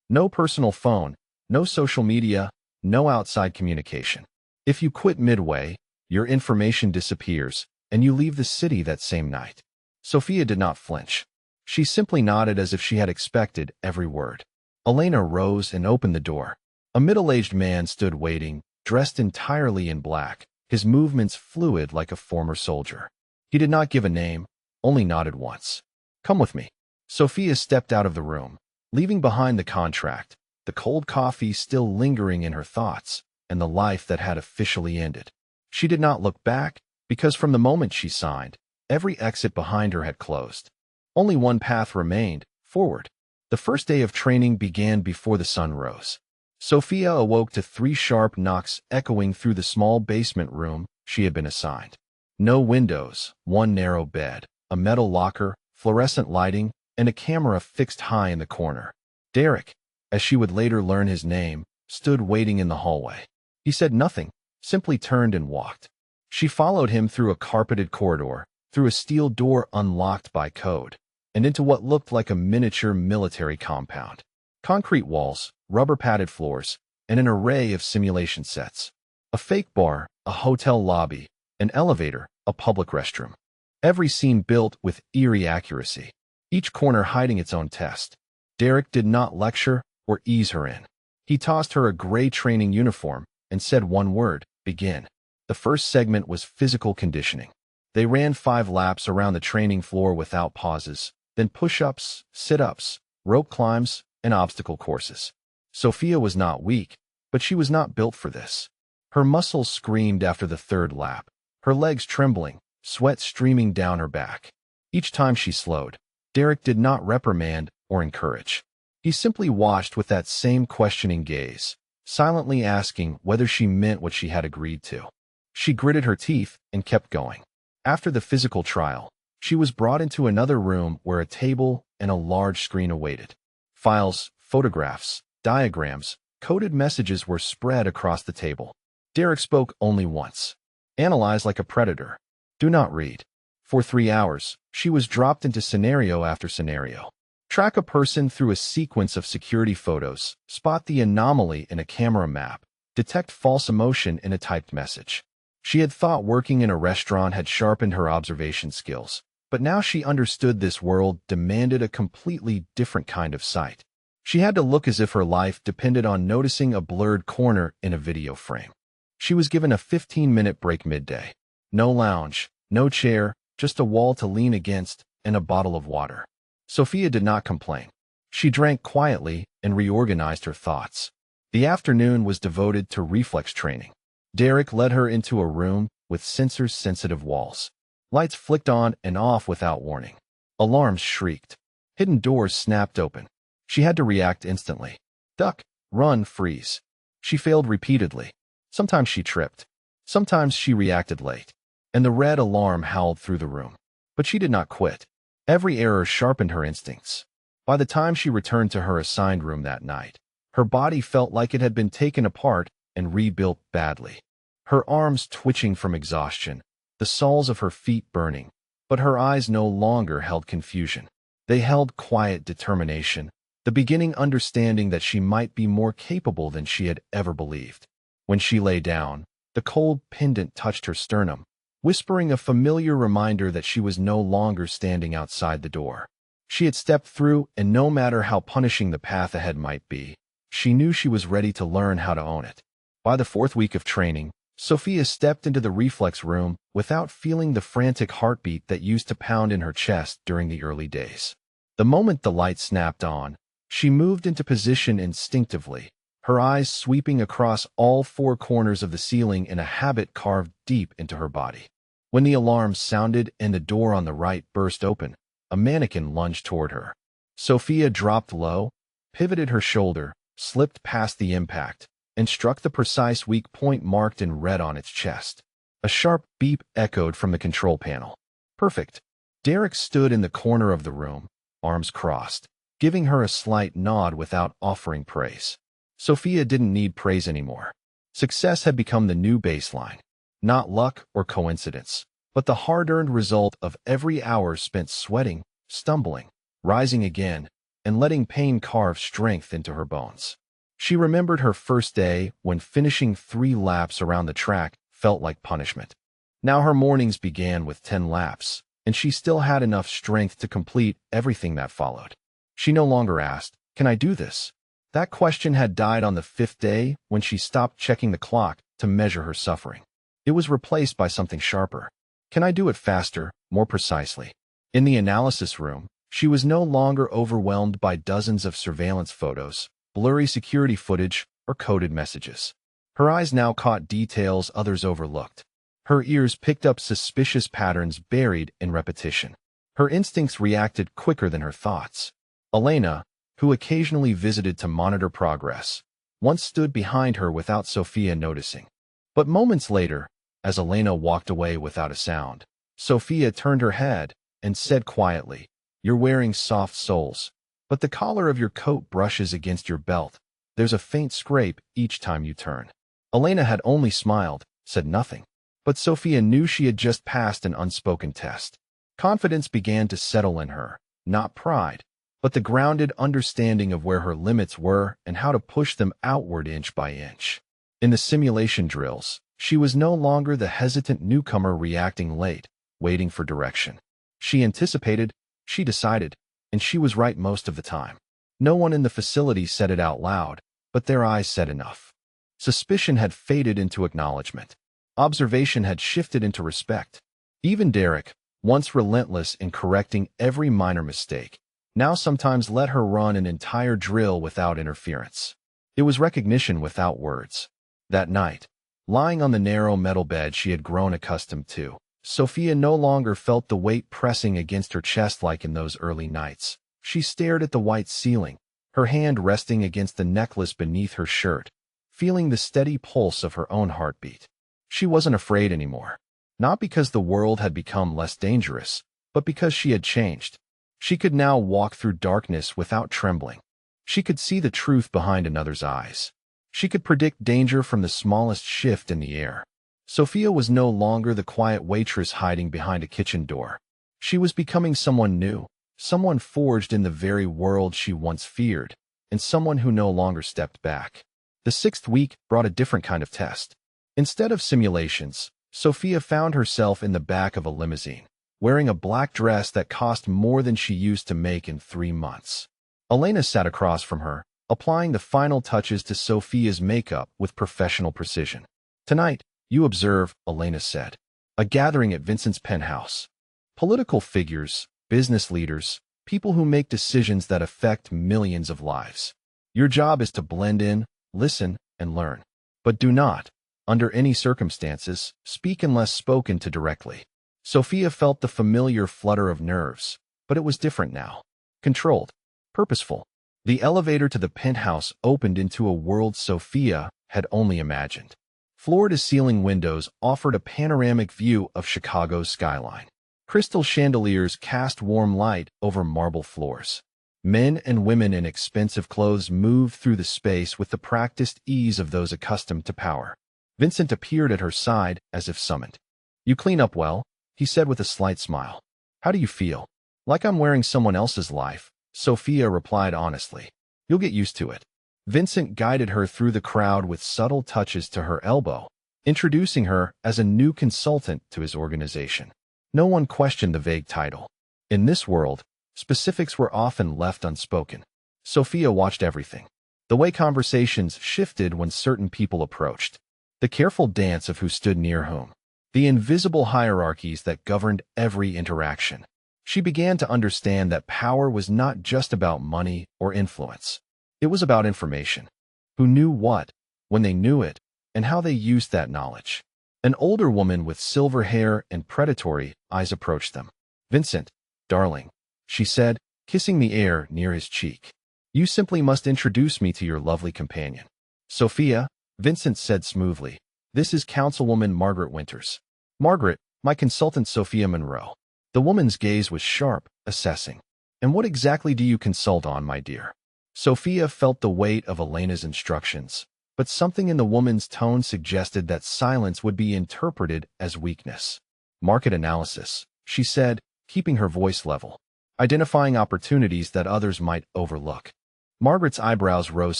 No personal phone, no social media, no outside communication. If you quit midway, your information disappears, and you leave the city that same night. Sophia did not flinch. She simply nodded as if she had expected every word. Elena rose and opened the door. A middle-aged man stood waiting, dressed entirely in black, his movements fluid like a former soldier. He did not give a name, only nodded once. Come with me. Sophia stepped out of the room, leaving behind the contract, the cold coffee still lingering in her thoughts, and the life that had officially ended. She did not look back, because from the moment she signed, every exit behind her had closed. Only one path remained, forward. The first day of training began before the sun rose. Sophia awoke to 3 sharp knocks echoing through the small basement room she had been assigned. No windows, one narrow bed, a metal locker, fluorescent lighting, and a camera fixed high in the corner. Derek, as she would later learn his name, stood waiting in the hallway. He said nothing, simply turned and walked. She followed him through a carpeted corridor, through a steel door unlocked by code, and into what looked like a miniature military compound. Concrete walls, rubber-padded floors, and an array of simulation sets. A fake bar, a hotel lobby, an elevator, a public restroom. Every scene built with eerie accuracy, each corner hiding its own test. Derek did not lecture or ease her in. He tossed her a gray training uniform and said one word, begin. The first segment was physical conditioning. They ran 5 laps around the training floor without pauses, then push-ups, sit-ups, rope climbs, and obstacle courses. Sophia was not weak, but she was not built for this. Her muscles screamed after the 3rd lap, her legs trembling, sweat streaming down her back. Each time she slowed, Derek did not reprimand or encourage. He simply watched with that same questioning gaze, silently asking whether she meant what she had agreed to. She gritted her teeth and kept going. After the physical trial, she was brought into another room where a table and a large screen awaited. Files, photographs, diagrams, coded messages were spread across the table. Derek spoke only once. Analyze like a predator. Do not read. For 3 hours, she was dropped into scenario after scenario. Track a person through a sequence of security photos, spot the anomaly in a camera map, detect false emotion in a typed message. She had thought working in a restaurant had sharpened her observation skills, but now she understood this world demanded a completely different kind of sight. She had to look as if her life depended on noticing a blurred corner in a video frame. She was given a 15-minute break midday. No lounge, no chair, just a wall to lean against and a bottle of water. Sophia did not complain. She drank quietly and reorganized her thoughts. The afternoon was devoted to reflex training. Derek led her into a room with sensor-sensitive walls. Lights flicked on and off without warning. Alarms shrieked. Hidden doors snapped open. She had to react instantly. Duck, run, freeze. She failed repeatedly. Sometimes she tripped. Sometimes she reacted late. And the red alarm howled through the room. But she did not quit. Every error sharpened her instincts. By the time she returned to her assigned room that night, her body felt like it had been taken apart and rebuilt badly. Her arms twitching from exhaustion, the soles of her feet burning, but her eyes no longer held confusion. They held quiet determination, the beginning understanding that she might be more capable than she had ever believed. When she lay down, the cold pendant touched her sternum, whispering a familiar reminder that she was no longer standing outside the door. She had stepped through, and no matter how punishing the path ahead might be, she knew she was ready to learn how to own it. By the 4th week of training, Sophia stepped into the reflex room without feeling the frantic heartbeat that used to pound in her chest during the early days. The moment the light snapped on, she moved into position instinctively, her eyes sweeping across all 4 corners of the ceiling in a habit carved deep into her body. When the alarm sounded and the door on the right burst open, a mannequin lunged toward her. Sophia dropped low, pivoted her shoulder, slipped past the impact, and struck the precise weak point marked in red on its chest. A sharp beep echoed from the control panel. Perfect. Derek stood in the corner of the room, arms crossed, giving her a slight nod without offering praise. Sophia didn't need praise anymore. Success had become the new baseline. Not luck or coincidence, but the hard-earned result of every hour spent sweating, stumbling, rising again, and letting pain carve strength into her bones. She remembered her first day when finishing 3 laps around the track felt like punishment. Now her mornings began with 10 laps, and she still had enough strength to complete everything that followed. She no longer asked, "Can I do this?" That question had died on the 5th day when she stopped checking the clock to measure her suffering. It was replaced by something sharper. Can I do it faster, more precisely? In the analysis room, she was no longer overwhelmed by dozens of surveillance photos, blurry security footage, or coded messages. Her eyes now caught details others overlooked. Her ears picked up suspicious patterns buried in repetition. Her instincts reacted quicker than her thoughts. Elena, who occasionally visited to monitor progress, once stood behind her without Sophia noticing. But moments later, as Elena walked away without a sound, Sophia turned her head and said quietly, "You're wearing soft soles, but the collar of your coat brushes against your belt. There's a faint scrape each time you turn." Elena had only smiled, said nothing. But Sophia knew she had just passed an unspoken test. Confidence began to settle in her, not pride, but the grounded understanding of where her limits were and how to push them outward inch by inch. In the simulation drills, she was no longer the hesitant newcomer reacting late, waiting for direction. She anticipated, she decided, and she was right most of the time. No one in the facility said it out loud, but their eyes said enough. Suspicion had faded into acknowledgement. Observation had shifted into respect. Even Derek, once relentless in correcting every minor mistake, now sometimes let her run an entire drill without interference. It was recognition without words. That night, lying on the narrow metal bed she had grown accustomed to, Sophia no longer felt the weight pressing against her chest like in those early nights. She stared at the white ceiling, her hand resting against the necklace beneath her shirt, feeling the steady pulse of her own heartbeat. She wasn't afraid anymore. Not because the world had become less dangerous, but because she had changed. She could now walk through darkness without trembling. She could see the truth behind another's eyes. She could predict danger from the smallest shift in the air. Sophia was no longer the quiet waitress hiding behind a kitchen door. She was becoming someone new, someone forged in the very world she once feared, and someone who no longer stepped back. The 6th week brought a different kind of test. Instead of simulations, Sophia found herself in the back of a limousine, wearing a black dress that cost more than she used to make in 3 months. Elena sat across from her, applying the final touches to Sophia's makeup with professional precision. "Tonight, you observe," Elena said, "a gathering at Vincent's penthouse. Political figures, business leaders, people who make decisions that affect millions of lives. Your job is to blend in, listen, and learn. But do not, under any circumstances, speak unless spoken to directly." Sophia felt the familiar flutter of nerves, but it was different now. Controlled, purposeful. The elevator to the penthouse opened into a world Sophia had only imagined. Floor-to-ceiling windows offered a panoramic view of Chicago's skyline. Crystal chandeliers cast warm light over marble floors. Men and women in expensive clothes moved through the space with the practiced ease of those accustomed to power. Vincent appeared at her side as if summoned. "You clean up well," he said with a slight smile. "How do you feel?" "Like I'm wearing someone else's life," Sophia replied honestly. "You'll get used to it." Vincent guided her through the crowd with subtle touches to her elbow, introducing her as a new consultant to his organization. No one questioned the vague title. In this world, Specifics were often left unspoken. Sophia watched everything. The way conversations shifted when certain people approached. The careful dance of who stood near whom. The invisible hierarchies that governed every interaction. She began to understand that power was not just about money or influence. It was about information. Who knew what, when they knew it, and how they used that knowledge. An older woman with silver hair and predatory eyes approached them. "Vincent, darling," she said, kissing the air near his cheek. "You simply must introduce me to your lovely companion." "Sophia," Vincent said smoothly. "This is Councilwoman Margaret Winters." "Margaret, my consultant Sophia Monroe." The woman's gaze was sharp, assessing. "And what exactly do you consult on, my dear?" Sophia felt the weight of Elena's instructions, but something in the woman's tone suggested that silence would be interpreted as weakness. "Market analysis," she said, keeping her voice level. "Identifying opportunities that others might overlook." Margaret's eyebrows rose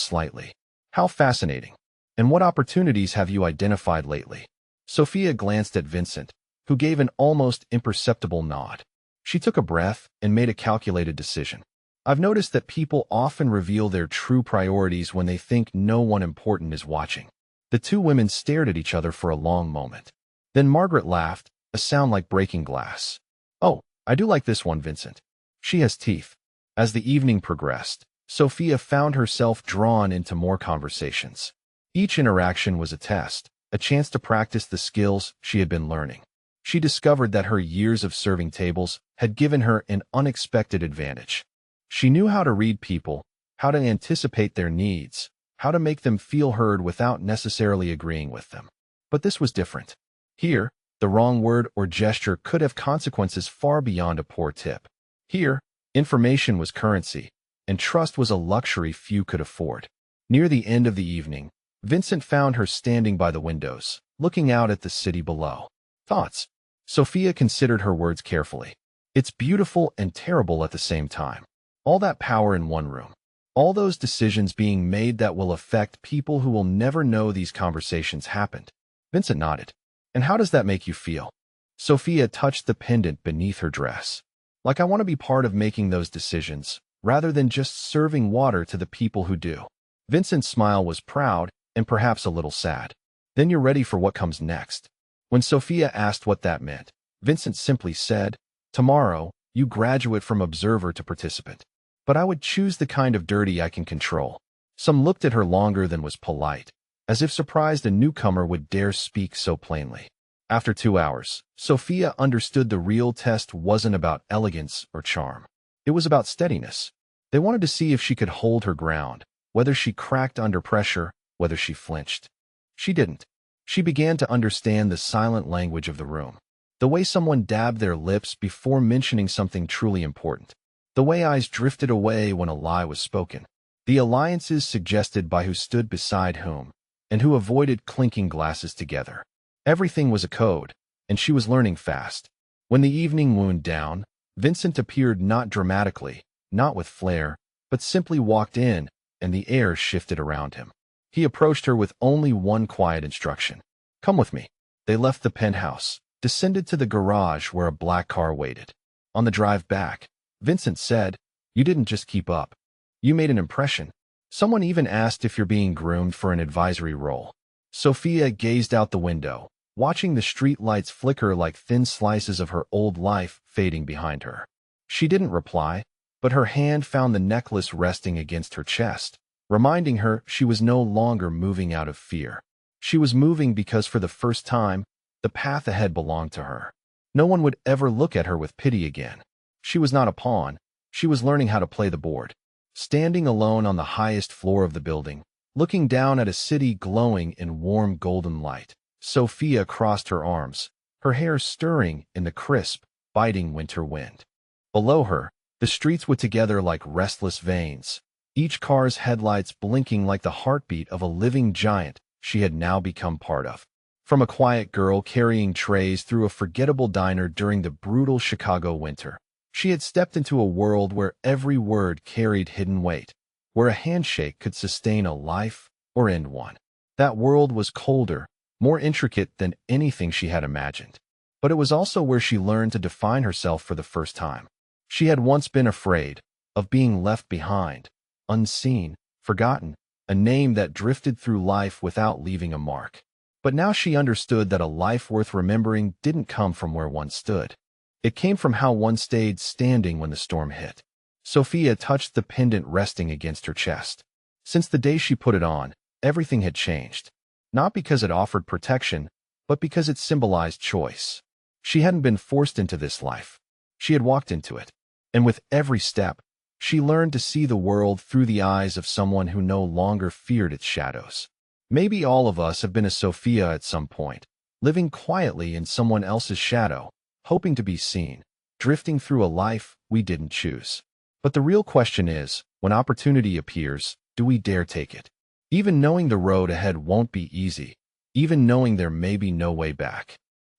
slightly. "How fascinating. And what opportunities have you identified lately?" Sophia glanced at Vincent, who gave an almost imperceptible nod. She took a breath and made a calculated decision. "I've noticed that people often reveal their true priorities when they think no one important is watching." The two women stared at each other for a long moment. Then Margaret laughed, a sound like breaking glass. "Oh, I do like this one, Vincent. She has teeth." As the evening progressed, Sophia found herself drawn into more conversations. Each interaction was a test, a chance to practice the skills she had been learning. She discovered that her years of serving tables had given her an unexpected advantage. She knew how to read people, how to anticipate their needs, how to make them feel heard without necessarily agreeing with them. But this was different. Here, the wrong word or gesture could have consequences far beyond a poor tip. Here, information was currency, and trust was a luxury few could afford. Near the end of the evening, Vincent found her standing by the windows, looking out at the city below. "Thoughts?" Sophia considered her words carefully. "It's beautiful and terrible at the same time. All that power in one room. All those decisions being made that will affect people who will never know these conversations happened." Vincent nodded. "And how does that make you feel?" Sophia touched the pendant beneath her dress. "Like I want to be part of making those decisions, rather than just serving water to the people who do." Vincent's smile was proud and perhaps a little sad. "Then you're ready for what comes next." When Sophia asked what that meant, Vincent simply said, "Tomorrow, you graduate from observer to participant. But I would choose the kind of dirty I can control." Some looked at her longer than was polite, as if surprised a newcomer would dare speak so plainly. After 2 hours, Sophia understood the real test wasn't about elegance or charm. It was about steadiness. They wanted to see if she could hold her ground, whether she cracked under pressure, whether she flinched. She didn't. She began to understand the silent language of the room. The way someone dabbed their lips before mentioning something truly important. The way eyes drifted away when a lie was spoken. The alliances suggested by who stood beside whom, and who avoided clinking glasses together. Everything was a code, and she was learning fast. When the evening wound down, Vincent appeared not dramatically, not with flair, but simply walked in, and the air shifted around him. He approached her with only one quiet instruction. "Come with me." They left the penthouse, descended to the garage where a black car waited. On the drive back, Vincent said, "You didn't just keep up. You made an impression. Someone even asked if you're being groomed for an advisory role." Sophia gazed out the window, watching the street lights flicker like thin slices of her old life fading behind her. She didn't reply, but her hand found the necklace resting against her chest, reminding her she was no longer moving out of fear. She was moving because for the first time, the path ahead belonged to her. No one would ever look at her with pity again. She was not a pawn. She was learning how to play the board. Standing alone on the highest floor of the building, looking down at a city glowing in warm golden light, Sophia crossed her arms, her hair stirring in the crisp, biting winter wind. Below her, the streets were together like restless veins, each car's headlights blinking like the heartbeat of a living giant she had now become part of. From a quiet girl carrying trays through a forgettable diner during the brutal Chicago winter, she had stepped into a world where every word carried hidden weight, where a handshake could sustain a life or end one. That world was colder, more intricate than anything she had imagined. But it was also where she learned to define herself for the first time. She had once been afraid of being left behind, unseen, forgotten, a name that drifted through life without leaving a mark. But now she understood that a life worth remembering didn't come from where one stood. It came from how one stayed standing when the storm hit. Sophia touched the pendant resting against her chest. Since the day she put it on, everything had changed. Not because it offered protection, but because it symbolized choice. She hadn't been forced into this life. She had walked into it. And with every step, she learned to see the world through the eyes of someone who no longer feared its shadows. Maybe all of us have been a Sophia at some point, living quietly in someone else's shadow, hoping to be seen, drifting through a life we didn't choose. But the real question is, when opportunity appears, do we dare take it? Even knowing the road ahead won't be easy, even knowing there may be no way back.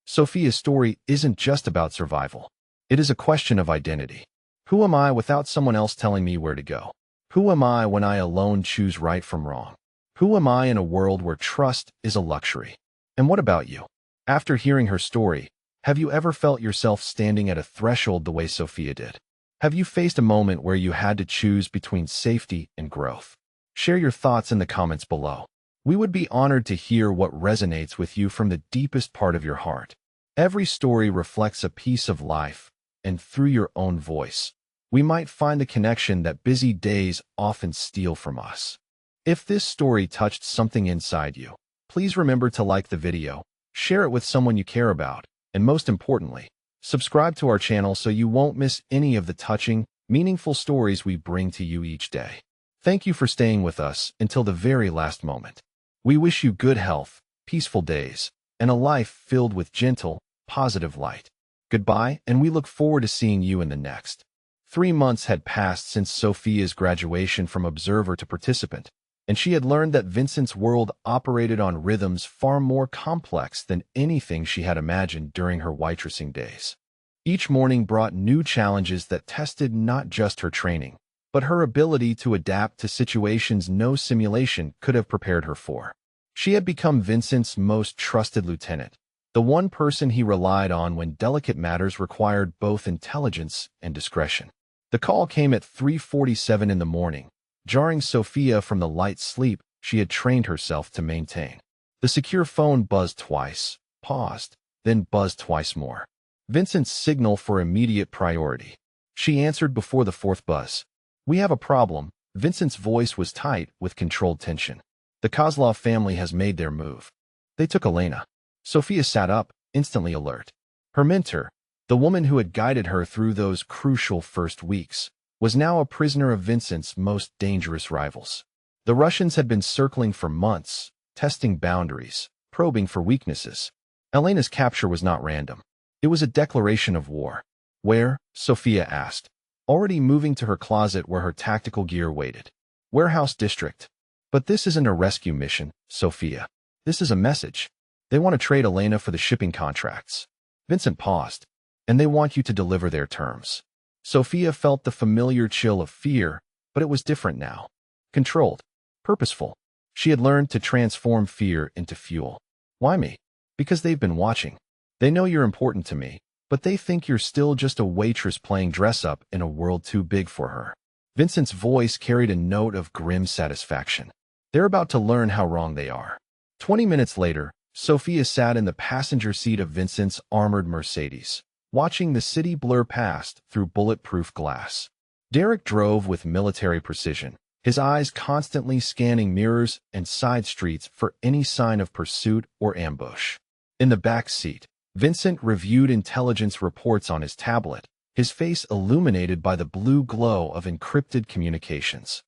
Sophia's story isn't just about survival. It is a question of identity. Who am I without someone else telling me where to go? Who am I when I alone choose right from wrong? Who am I in a world where trust is a luxury? And what about you? After hearing her story, have you ever felt yourself standing at a threshold the way Sophia did? Have you faced a moment where you had to choose between safety and growth? Share your thoughts in the comments below. We would be honored to hear what resonates with you from the deepest part of your heart. Every story reflects a piece of life, and through your own voice, we might find the connection that busy days often steal from us. If this story touched something inside you, please remember to like the video, share it with someone you care about, and most importantly, subscribe to our channel so you won't miss any of the touching, meaningful stories we bring to you each day. Thank you for staying with us until the very last moment. We wish you good health, peaceful days, and a life filled with gentle, positive light. Goodbye, and we look forward to seeing you in the next. 3 months had passed since Sophia's graduation from observer to participant, and she had learned that Vincent's world operated on rhythms far more complex than anything she had imagined during her waitressing days. Each morning brought new challenges that tested not just her training, but her ability to adapt to situations no simulation could have prepared her for. She had become Vincent's most trusted lieutenant, the one person he relied on when delicate matters required both intelligence and discretion. The call came at 3:47 in the morning, jarring Sophia from the light sleep she had trained herself to maintain. The secure phone buzzed twice, paused, then buzzed twice more. Vincent's signal for immediate priority. She answered before the fourth buzz. "We have a problem." Vincent's voice was tight with controlled tension. "The Kozlov family has made their move. They took Elena." Sophia sat up, instantly alert. Her mentor, the woman who had guided her through those crucial first weeks, was now a prisoner of Vincent's most dangerous rivals. The Russians had been circling for months, testing boundaries, probing for weaknesses. Elena's capture was not random. It was a declaration of war. "Where?" Sophia asked, already moving to her closet where her tactical gear waited. "Warehouse district." "But this isn't a rescue mission, Sophia. This is a message. They want to trade Elena for the shipping contracts." Vincent paused. "And they want you to deliver their terms." Sophia felt the familiar chill of fear, but it was different now. Controlled. Purposeful. She had learned to transform fear into fuel. "Why me?" "Because they've been watching. They know you're important to me, but they think you're still just a waitress playing dress-up in a world too big for her." Vincent's voice carried a note of grim satisfaction. They're about to learn how wrong they are. 20 minutes later, Sophia sat in the passenger seat of Vincent's armored Mercedes, watching the city blur past through bulletproof glass. Derek drove with military precision, his eyes constantly scanning mirrors and side streets for any sign of pursuit or ambush. In the back seat, Vincent reviewed intelligence reports on his tablet, his face illuminated by the blue glow of encrypted communications.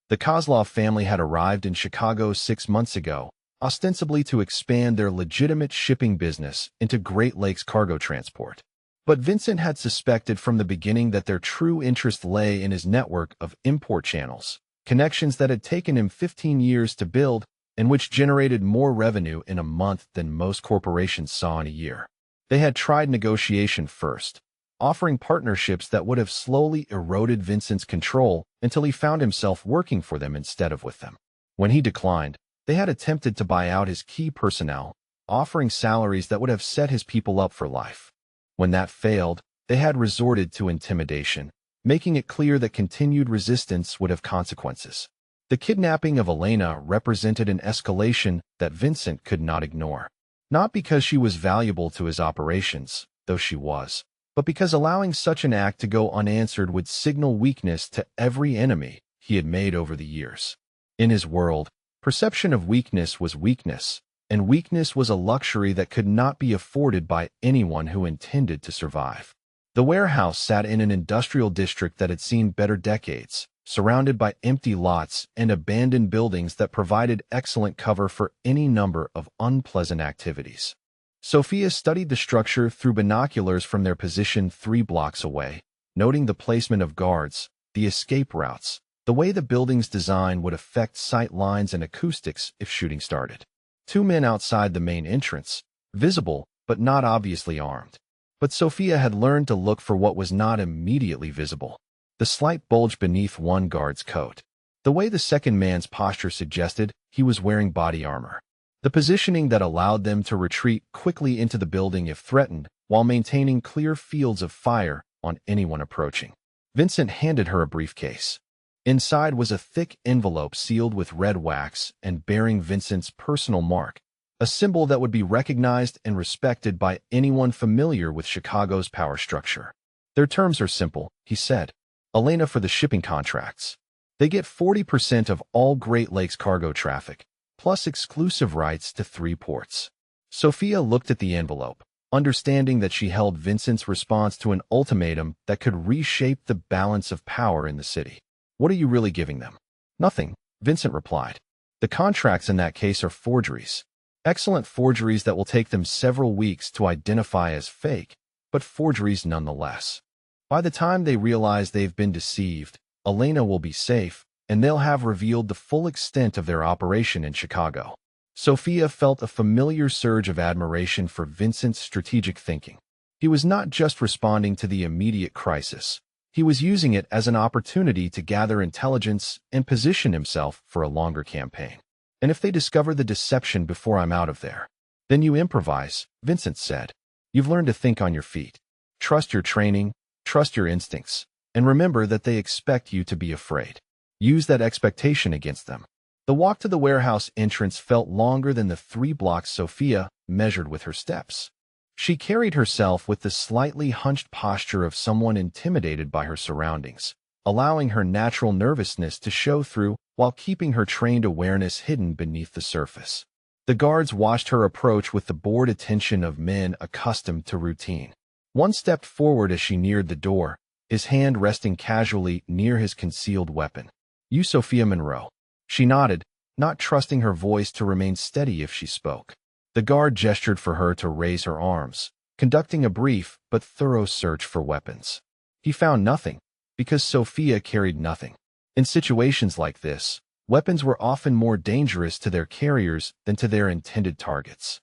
The Kozlov family had arrived in Chicago 6 months ago, ostensibly to expand their legitimate shipping business into Great Lakes cargo transport. But Vincent had suspected from the beginning that their true interest lay in his network of import channels, connections that had taken him 15 years to build and which generated more revenue in a month than most corporations saw in a year. They had tried negotiation first, offering partnerships that would have slowly eroded Vincent's control until he found himself working for them instead of with them. When he declined, they had attempted to buy out his key personnel, offering salaries that would have set his people up for life. When that failed, they had resorted to intimidation, making it clear that continued resistance would have consequences. The kidnapping of Elena represented an escalation that Vincent could not ignore. Not because she was valuable to his operations, though she was, but because allowing such an act to go unanswered would signal weakness to every enemy he had made over the years. In his world, perception of weakness was weakness, and weakness was a luxury that could not be afforded by anyone who intended to survive. The warehouse sat in an industrial district that had seen better decades, surrounded by empty lots and abandoned buildings that provided excellent cover for any number of unpleasant activities. Sophia studied the structure through binoculars from their position 3 blocks away, noting the placement of guards, the escape routes, the way the building's design would affect sight lines and acoustics if shooting started. 2 men outside the main entrance, visible but not obviously armed. But Sophia had learned to look for what was not immediately visible. The slight bulge beneath one guard's coat. The way the second man's posture suggested he was wearing body armor. The positioning that allowed them to retreat quickly into the building if threatened, while maintaining clear fields of fire on anyone approaching. Vincent handed her a briefcase. Inside was a thick envelope sealed with red wax and bearing Vincent's personal mark, a symbol that would be recognized and respected by anyone familiar with Chicago's power structure. Their terms are simple, he said. Elena for the shipping contracts. They get 40% of all Great Lakes cargo traffic, plus exclusive rights to 3 ports. Sophia looked at the envelope, understanding that she held Vincent's response to an ultimatum that could reshape the balance of power in the city. What are you really giving them? Nothing, Vincent replied. The contracts in that case are forgeries. Excellent forgeries that will take them several weeks to identify as fake, but forgeries nonetheless. By the time they realize they've been deceived, Elena will be safe, and they'll have revealed the full extent of their operation in Chicago. Sophia felt a familiar surge of admiration for Vincent's strategic thinking. He was not just responding to the immediate crisis. He was using it as an opportunity to gather intelligence and position himself for a longer campaign. And if they discover the deception before I'm out of there, then you improvise, Vincent said. You've learned to think on your feet. Trust your training, trust your instincts, and remember that they expect you to be afraid. Use that expectation against them. The walk to the warehouse entrance felt longer than the 3 blocks Sophia measured with her steps. She carried herself with the slightly hunched posture of someone intimidated by her surroundings, allowing her natural nervousness to show through while keeping her trained awareness hidden beneath the surface. The guards watched her approach with the bored attention of men accustomed to routine. One stepped forward as she neared the door, his hand resting casually near his concealed weapon. You Sophia Monroe. She nodded, not trusting her voice to remain steady if she spoke. The guard gestured for her to raise her arms, conducting a brief but thorough search for weapons. He found nothing, because Sophia carried nothing. In situations like this, weapons were often more dangerous to their carriers than to their intended targets.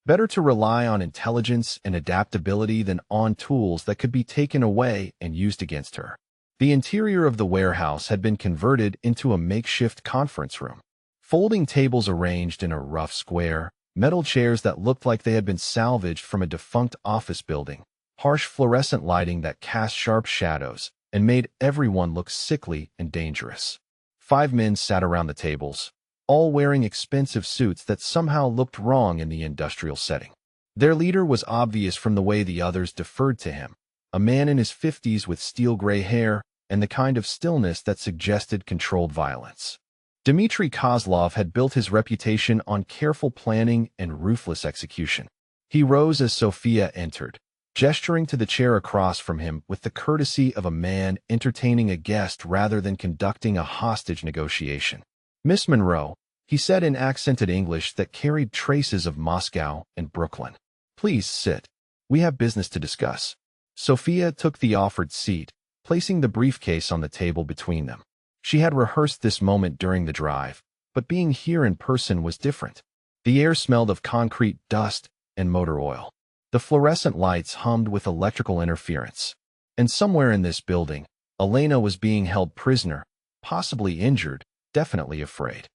Better to rely on intelligence and adaptability than on tools that could be taken away and used against her. The interior of the warehouse had been converted into a makeshift conference room. Folding tables arranged in a rough square, metal chairs that looked like they had been salvaged from a defunct office building, harsh fluorescent lighting that cast sharp shadows and made everyone look sickly and dangerous. 5 men sat around the tables, all wearing expensive suits that somehow looked wrong in the industrial setting. Their leader was obvious from the way the others deferred to him, a man in his 50s with steel-gray hair and the kind of stillness that suggested controlled violence. Dmitry Kozlov had built his reputation on careful planning and ruthless execution. He rose as Sophia entered, gesturing to the chair across from him with the courtesy of a man entertaining a guest rather than conducting a hostage negotiation. Miss Monroe, he said in accented English that carried traces of Moscow and Brooklyn. Please sit. We have business to discuss. Sophia took the offered seat, placing the briefcase on the table between them. She had rehearsed this moment during the drive, but being here in person was different. The air smelled of concrete dust and motor oil. The fluorescent lights hummed with electrical interference. And somewhere in this building, Elena was being held prisoner, possibly injured, definitely afraid.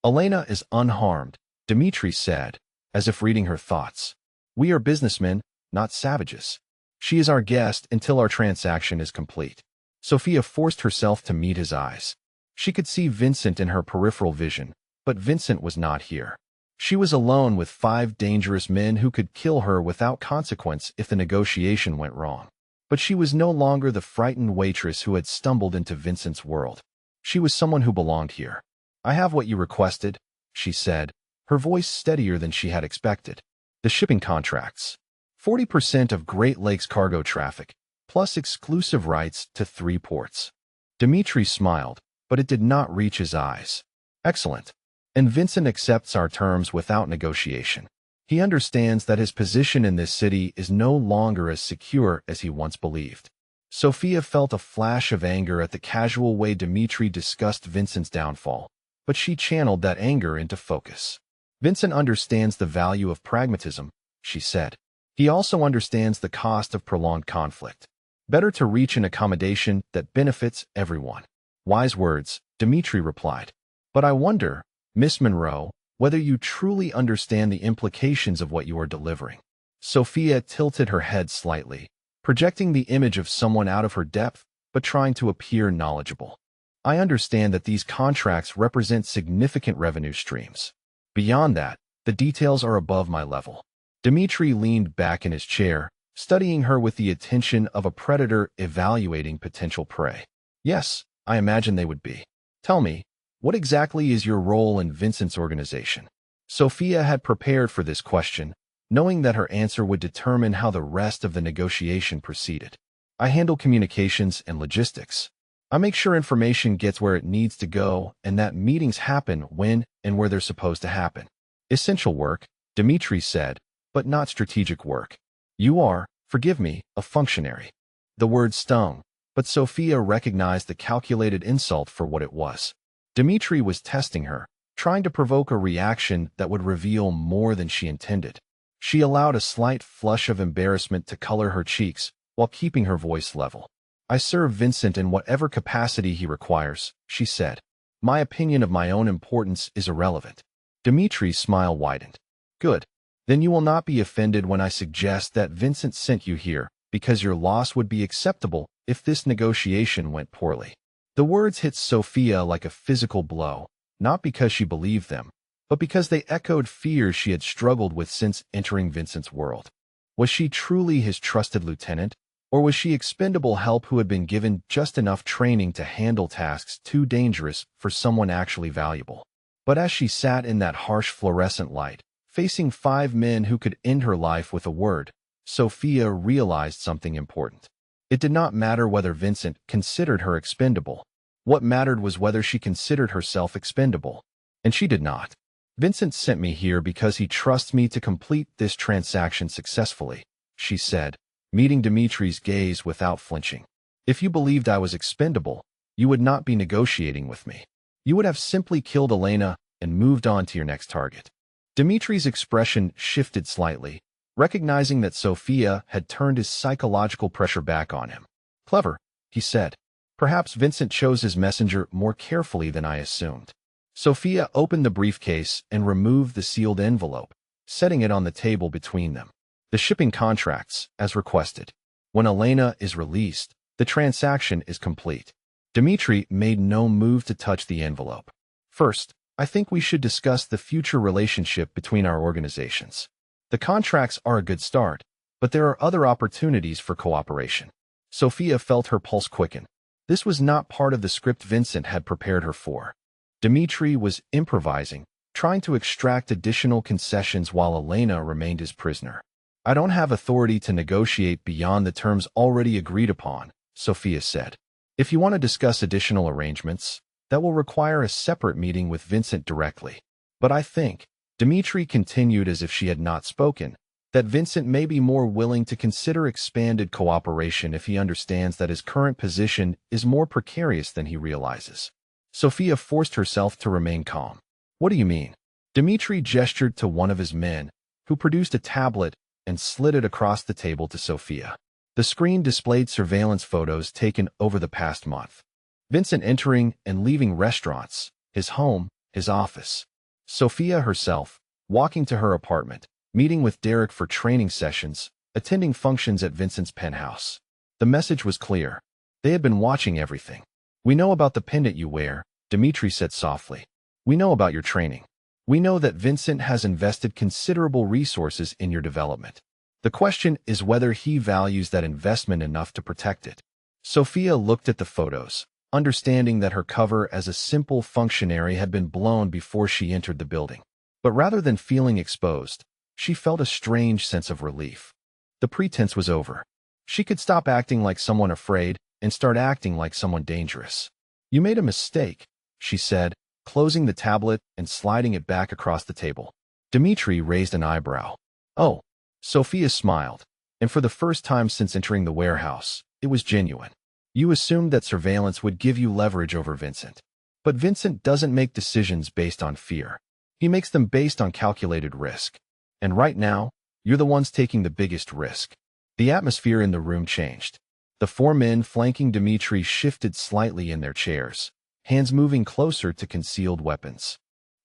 Elena is unharmed, Dmitri said, as if reading her thoughts. We are businessmen, not savages. She is our guest until our transaction is complete. Sophia forced herself to meet his eyes. She could see Vincent in her peripheral vision, but Vincent was not here. She was alone with 5 dangerous men who could kill her without consequence if the negotiation went wrong. But she was no longer the frightened waitress who had stumbled into Vincent's world. She was someone who belonged here. "I have what you requested," she said, her voice steadier than she had expected. "The shipping contracts. 40% of Great Lakes cargo traffic, plus exclusive rights to 3 ports." Dmitri smiled, but it did not reach his eyes. "Excellent. And Vincent accepts our terms without negotiation. He understands that his position in this city is no longer as secure as he once believed." Sophia felt a flash of anger at the casual way Dmitri discussed Vincent's downfall, but she channeled that anger into focus. "Vincent understands the value of pragmatism," she said. "He also understands the cost of prolonged conflict. Better to reach an accommodation that benefits everyone." "Wise words," Dmitri replied. "But I wonder, Miss Monroe, whether you truly understand the implications of what you are delivering." Sophia tilted her head slightly, projecting the image of someone out of her depth, but trying to appear knowledgeable. "I understand that these contracts represent significant revenue streams. Beyond that, the details are above my level." Dmitri leaned back in his chair, studying her with the attention of a predator evaluating potential prey. "Yes, I imagine they would be. Tell me, what exactly is your role in Vincent's organization?" Sophia had prepared for this question, knowing that her answer would determine how the rest of the negotiation proceeded. "I handle communications and logistics. I make sure information gets where it needs to go and that meetings happen when and where they're supposed to happen." "Essential work," Dmitri said, "but not strategic work. You are, forgive me, a functionary." The word stung, but Sophia recognized the calculated insult for what it was. Dmitri was testing her, trying to provoke a reaction that would reveal more than she intended. She allowed a slight flush of embarrassment to color her cheeks while keeping her voice level. "I serve Vincent in whatever capacity he requires," she said. "My opinion of my own importance is irrelevant." Dmitri's smile widened. "Good. Then you will not be offended when I suggest that Vincent sent you here, because your loss would be acceptable if this negotiation went poorly." The words hit Sophia like a physical blow, not because she believed them, but because they echoed fears she had struggled with since entering Vincent's world. Was she truly his trusted lieutenant, or was she expendable help who had been given just enough training to handle tasks too dangerous for someone actually valuable? But as she sat in that harsh fluorescent light, facing 5 men who could end her life with a word, Sophia realized something important. It did not matter whether Vincent considered her expendable. What mattered was whether she considered herself expendable. And she did not. "Vincent sent me here because he trusts me to complete this transaction successfully," she said, meeting Dmitri's gaze without flinching. "If you believed I was expendable, you would not be negotiating with me. You would have simply killed Elena and moved on to your next target." Dmitri's expression shifted slightly, recognizing that Sophia had turned his psychological pressure back on him. "Clever," he said. "Perhaps Vincent chose his messenger more carefully than I assumed." Sophia opened the briefcase and removed the sealed envelope, setting it on the table between them. "The shipping contracts, as requested. When Elena is released, the transaction is complete." Dmitri made no move to touch the envelope. "First, I think we should discuss the future relationship between our organizations. The contracts are a good start, but there are other opportunities for cooperation." Sophia felt her pulse quicken. This was not part of the script Vincent had prepared her for. Dmitri was improvising, trying to extract additional concessions while Elena remained his prisoner. "I don't have authority to negotiate beyond the terms already agreed upon," Sophia said. "If you want to discuss additional arrangements, that will require a separate meeting with Vincent directly. But I think," Dmitri continued as if she had not spoken, "that Vincent may be more willing to consider expanded cooperation if he understands that his current position is more precarious than he realizes." Sophia forced herself to remain calm. "What do you mean?" Dmitri gestured to one of his men, who produced a tablet and slid it across the table to Sophia. The screen displayed surveillance photos taken over the past month. Vincent entering and leaving restaurants, his home, his office. Sophia herself, walking to her apartment, meeting with Derek for training sessions, attending functions at Vincent's penthouse. The message was clear. They had been watching everything. "We know about the pendant you wear," Dmitri said softly. "We know about your training. We know that Vincent has invested considerable resources in your development. The question is whether he values that investment enough to protect it." Sophia looked at the photos, understanding that her cover as a simple functionary had been blown before she entered the building. But rather than feeling exposed, she felt a strange sense of relief. The pretense was over. She could stop acting like someone afraid and start acting like someone dangerous. "You made a mistake," she said, closing the tablet and sliding it back across the table. Dmitri raised an eyebrow. "Oh." Sophia smiled, and for the first time since entering the warehouse, it was genuine. "You assumed that surveillance would give you leverage over Vincent. But Vincent doesn't make decisions based on fear. He makes them based on calculated risk. And right now, you're the ones taking the biggest risk." The atmosphere in the room changed. The four men flanking Dmitri shifted slightly in their chairs, hands moving closer to concealed weapons.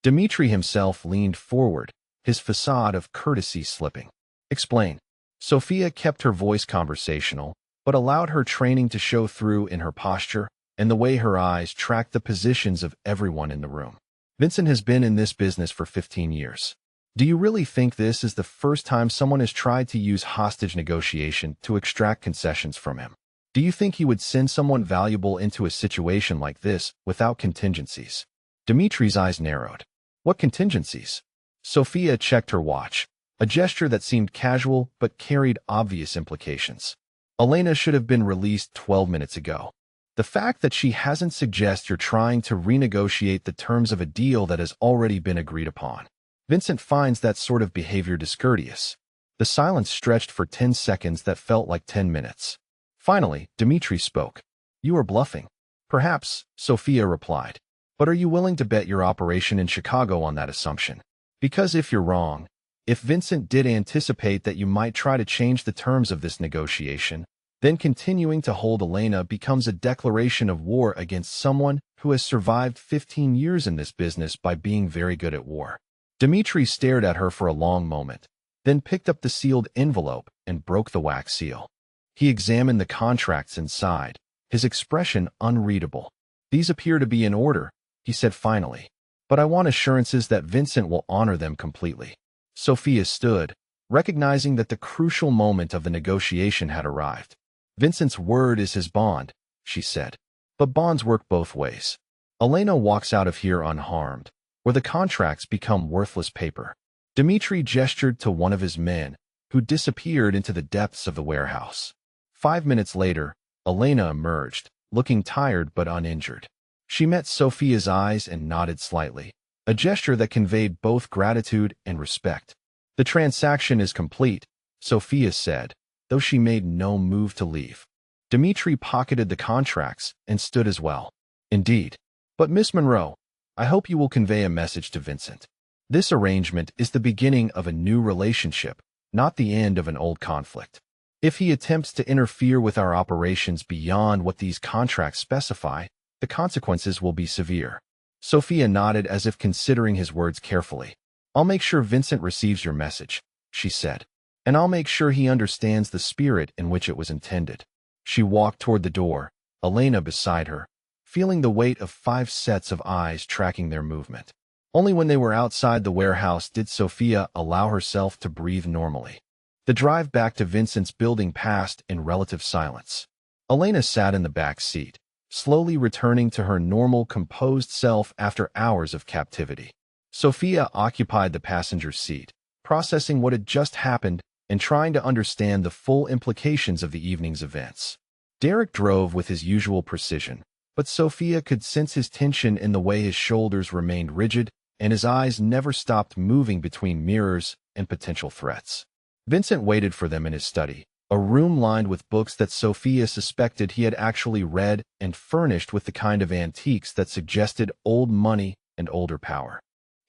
Dmitri himself leaned forward, his facade of courtesy slipping. "Explain." Sophia kept her voice conversational, but allowed her training to show through in her posture and the way her eyes tracked the positions of everyone in the room. "Vincent has been in this business for 15 years. Do you really think this is the first time someone has tried to use hostage negotiation to extract concessions from him? Do you think he would send someone valuable into a situation like this without contingencies?" Dmitri's eyes narrowed. "What contingencies?" Sophia checked her watch, a gesture that seemed casual but carried obvious implications. "Elena should have been released 12 minutes ago. The fact that she hasn't suggests you're trying to renegotiate the terms of a deal that has already been agreed upon. Vincent finds that sort of behavior discourteous." The silence stretched for 10 seconds that felt like 10 minutes. Finally, Dmitri spoke. "You are bluffing." "Perhaps," Sophia replied. "But are you willing to bet your operation in Chicago on that assumption? Because if you're wrong, if Vincent did anticipate that you might try to change the terms of this negotiation, then continuing to hold Elena becomes a declaration of war against someone who has survived 15 years in this business by being very good at war." Dmitri stared at her for a long moment, then picked up the sealed envelope and broke the wax seal. He examined the contracts inside, his expression unreadable. "These appear to be in order," he said finally, "but I want assurances that Vincent will honor them completely." Sophia stood, recognizing that the crucial moment of the negotiation had arrived. "Vincent's word is his bond," she said. "But bonds work both ways. Elena walks out of here unharmed, or the contracts become worthless paper." Dmitri gestured to one of his men, who disappeared into the depths of the warehouse. 5 minutes later, Elena emerged, looking tired but uninjured. She met Sophia's eyes and nodded slightly, a gesture that conveyed both gratitude and respect. "The transaction is complete," Sophia said, though she made no move to leave. Dmitri pocketed the contracts and stood as well. "Indeed. But Miss Monroe, I hope you will convey a message to Vincent. This arrangement is the beginning of a new relationship, not the end of an old conflict. If he attempts to interfere with our operations beyond what these contracts specify, the consequences will be severe." Sophia nodded as if considering his words carefully. "I'll make sure Vincent receives your message," she said, "and I'll make sure he understands the spirit in which it was intended." She walked toward the door, Elena beside her, feeling the weight of 5 sets of eyes tracking their movement. Only when they were outside the warehouse did Sophia allow herself to breathe normally. The drive back to Vincent's building passed in relative silence. Elena sat in the back seat, slowly returning to her normal, composed self after hours of captivity. Sophia occupied the passenger seat, processing what had just happened and trying to understand the full implications of the evening's events. Derek drove with his usual precision, but Sophia could sense his tension in the way his shoulders remained rigid and his eyes never stopped moving between mirrors and potential threats. Vincent waited for them in his study, a room lined with books that Sophia suspected he had actually read and furnished with the kind of antiques that suggested old money and older power.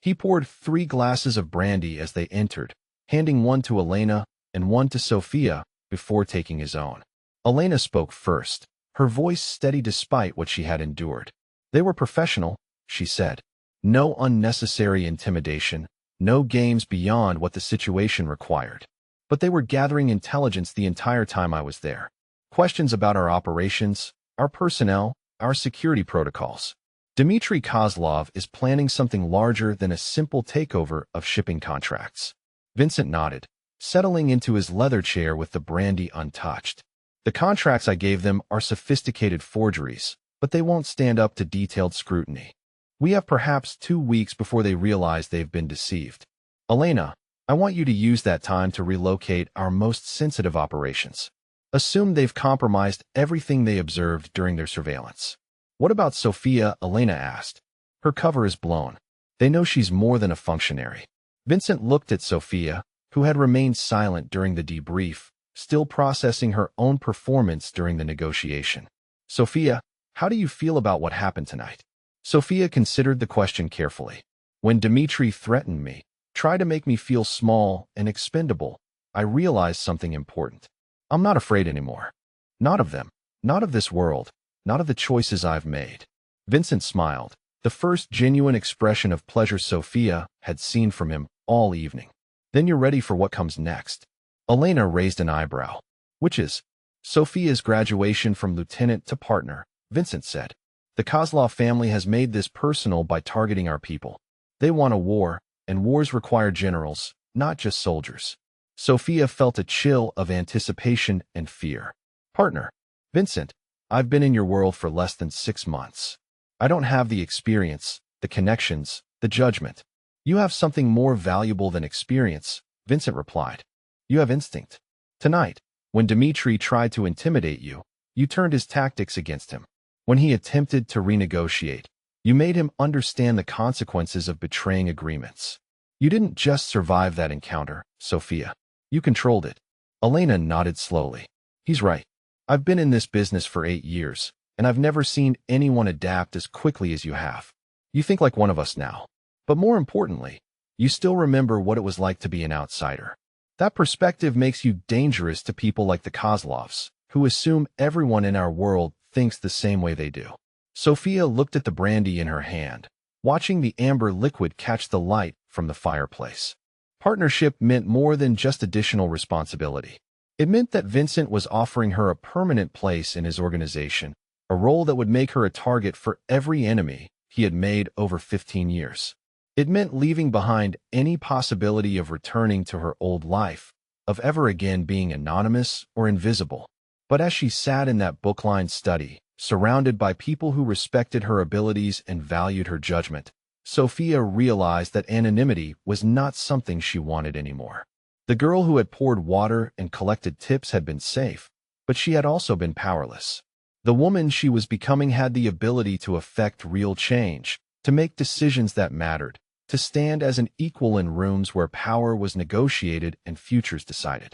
He poured 3 glasses of brandy as they entered, handing one to Elena and one to Sophia before taking his own. Elena spoke first, her voice steady despite what she had endured. "They were professional," she said. "No unnecessary intimidation, no games beyond what the situation required. But they were gathering intelligence the entire time I was there. Questions about our operations, our personnel, our security protocols. Dmitry Kozlov is planning something larger than a simple takeover of shipping contracts. Vincent nodded, settling into his leather chair with the brandy untouched. The contracts I gave them are sophisticated forgeries, but they won't stand up to detailed scrutiny. We have perhaps 2 weeks before they realize they've been deceived. Elena, I want you to use that time to relocate our most sensitive operations. Assume they've compromised everything they observed during their surveillance. What about Sophia? Elena asked. Her cover is blown. They know she's more than a functionary. Vincent looked at Sophia, who had remained silent during the debrief, still processing her own performance during the negotiation. Sophia, how do you feel about what happened tonight? Sophia considered the question carefully. When Dmitry threatened me, tried to make me feel small and expendable, I realized something important. I'm not afraid anymore. Not of them, not of this world, not of the choices I've made. Vincent smiled, the first genuine expression of pleasure Sophia had seen from him all evening. Then you're ready for what comes next. Elena raised an eyebrow. Which is? Sophia's graduation from lieutenant to partner, Vincent said. The Kozlov family has made this personal by targeting our people. They want a war, and wars require generals, not just soldiers. Sophia felt a chill of anticipation and fear. Partner, Vincent, I've been in your world for less than 6 months. I don't have the experience, the connections, the judgment. You have something more valuable than experience, Vincent replied. You have instinct. Tonight, when Dmitry tried to intimidate you, you turned his tactics against him. When he attempted to renegotiate, you made him understand the consequences of betraying agreements. You didn't just survive that encounter, Sophia. You controlled it. Elena nodded slowly. He's right. I've been in this business for 8 years, and I've never seen anyone adapt as quickly as you have. You think like one of us now. But more importantly, you still remember what it was like to be an outsider. That perspective makes you dangerous to people like the Kozlovs, who assume everyone in our world thinks the same way they do. Sophia looked at the brandy in her hand, watching the amber liquid catch the light from the fireplace. Partnership meant more than just additional responsibility. It meant that Vincent was offering her a permanent place in his organization, a role that would make her a target for every enemy he had made over 15 years. It meant leaving behind any possibility of returning to her old life, of ever again being anonymous or invisible. But as she sat in that book-lined study, surrounded by people who respected her abilities and valued her judgment, Sophia realized that anonymity was not something she wanted anymore. The girl who had poured water and collected tips had been safe, but she had also been powerless. The woman she was becoming had the ability to affect real change, to make decisions that mattered, to stand as an equal in rooms where power was negotiated and futures decided.